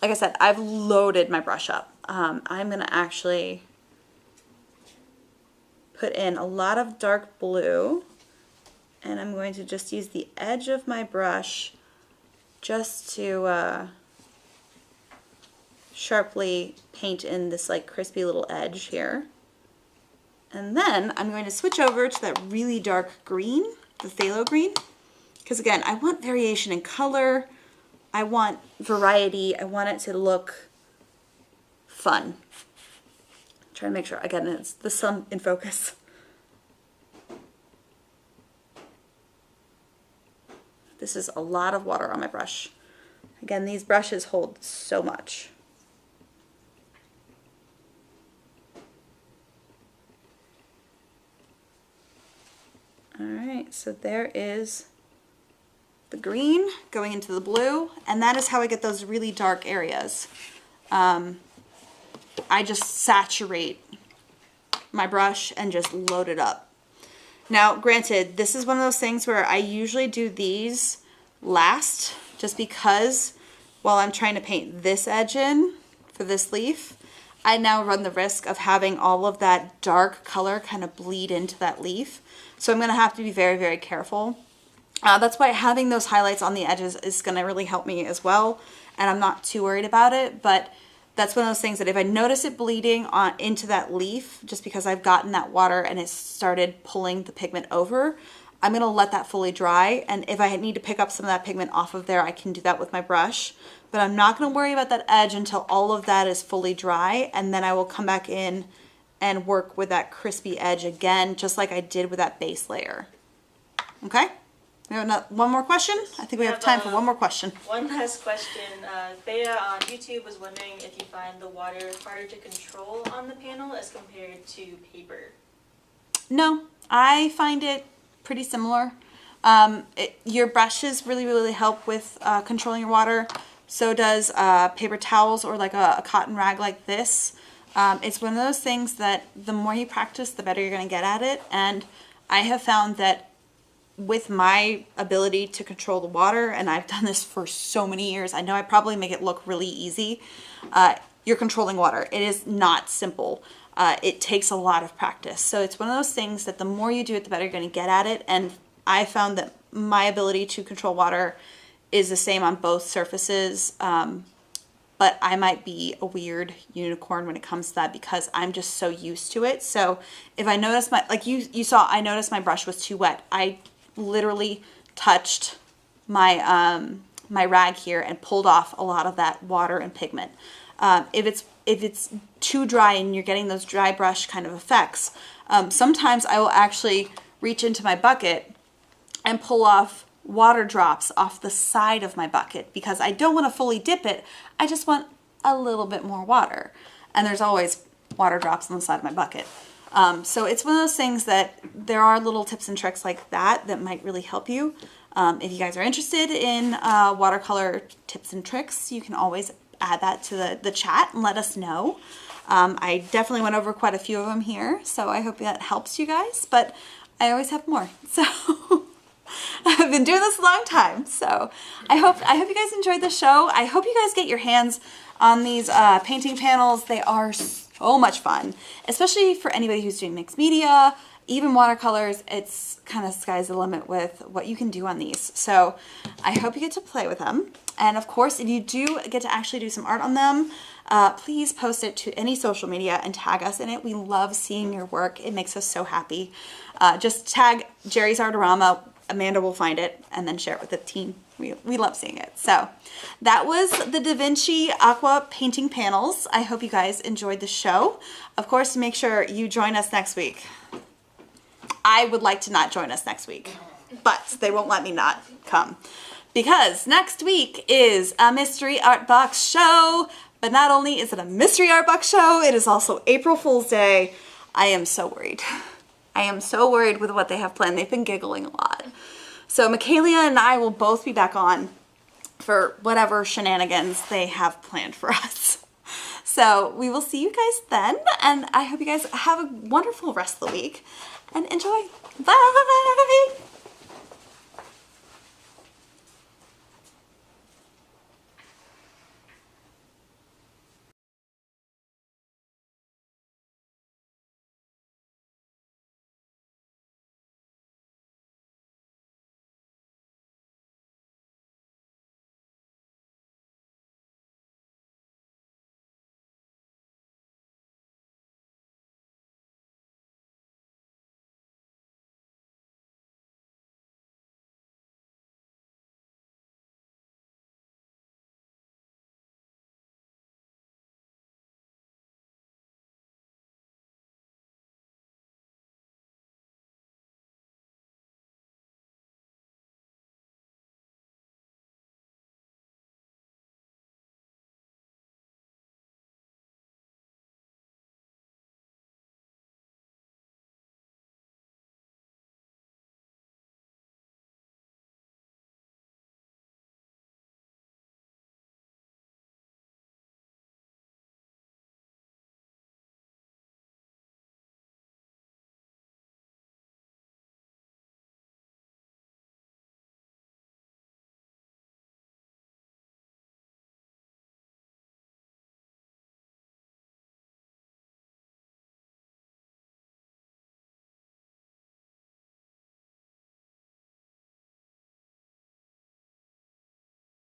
like I said, I've loaded my brush up. I'm going to actually put in a lot of dark blue, and I'm going to just use the edge of my brush just to sharply paint in this like crispy little edge here. And then I'm going to switch over to that really dark green, the phthalo green, because again, I want variation in color, I want variety, I want it to look fun. Try to make sure, again, it's the sun in focus. This is a lot of water on my brush. Again, these brushes hold so much. Alright, so there is the green going into the blue, and that is how I get those really dark areas. I just saturate my brush and just load it up. Now, granted, this is one of those things where I usually do these last, just because while I'm trying to paint this edge in for this leaf, I now run the risk of having all of that dark color kind of bleed into that leaf. So I'm going to have to be very, very careful. That's why having those highlights on the edges is going to really help me as well. And I'm not too worried about it, but that's one of those things that if I notice it bleeding into that leaf, just because I've gotten that water and it started pulling the pigment over, I'm going to let that fully dry. And if I need to pick up some of that pigment off of there, I can do that with my brush. But I'm not going to worry about that edge until all of that is fully dry. And then I will come back in and work with that crispy edge again, just like I did with that base layer. Okay? We have one more question? I think we have time for one more question. One last question. Thea on YouTube was wondering if you find the water harder to control on the panel as compared to paper. No, I find it pretty similar. Your brushes really, really help with controlling your water. So does paper towels or like a cotton rag like this. It's one of those things that the more you practice, the better you're going to get at it. And I have found that with my ability to control the water, and I've done this for so many years, I know I probably make it look really easy. You're controlling water. It is not simple. It takes a lot of practice. So it's one of those things that the more you do it, the better you're going to get at it. And I found that my ability to control water is the same on both surfaces. But I might be a weird unicorn when it comes to that because I'm just so used to it. So if I notice like you saw, I noticed my brush was too wet. I literally touched my my rag here and pulled off a lot of that water and pigment. If it's too dry and you're getting those dry brush kind of effects, sometimes I will actually reach into my bucket and pull off water drops off the side of my bucket because I don't want to fully dip it. I just want a little bit more water. And there's always water drops on the side of my bucket. So it's one of those things that there are little tips and tricks like that that might really help you. If you guys are interested in watercolor tips and tricks, you can always add that to the chat and let us know. I definitely went over quite a few of them here, so I hope that helps you guys, but I always have more. So I've been doing this a long time, so I hope you guys enjoyed the show. I hope you guys get your hands on these painting panels. They are so much fun, especially for anybody who's doing mixed media, even watercolors. It's kind of sky's the limit with what you can do on these. So I hope you get to play with them. And of course, if you do get to actually do some art on them, please post it to any social media and tag us in it. We love seeing your work. It makes us so happy. Just tag JerrysArtarama. Amanda will find it and then share it with the team. We love seeing it. So that was the Da Vinci Aqua painting panels. I hope you guys enjoyed the show. Of course, make sure you join us next week. I would like to not join us next week, but they won't let me not come because next week is a mystery art box show. But not only is it a mystery art box show, it is also April Fool's Day. I am so worried. I am so worried with what they have planned. They've been giggling a lot. So Michaela and I will both be back on for whatever shenanigans they have planned for us. So we will see you guys then, and I hope you guys have a wonderful rest of the week and enjoy. Bye!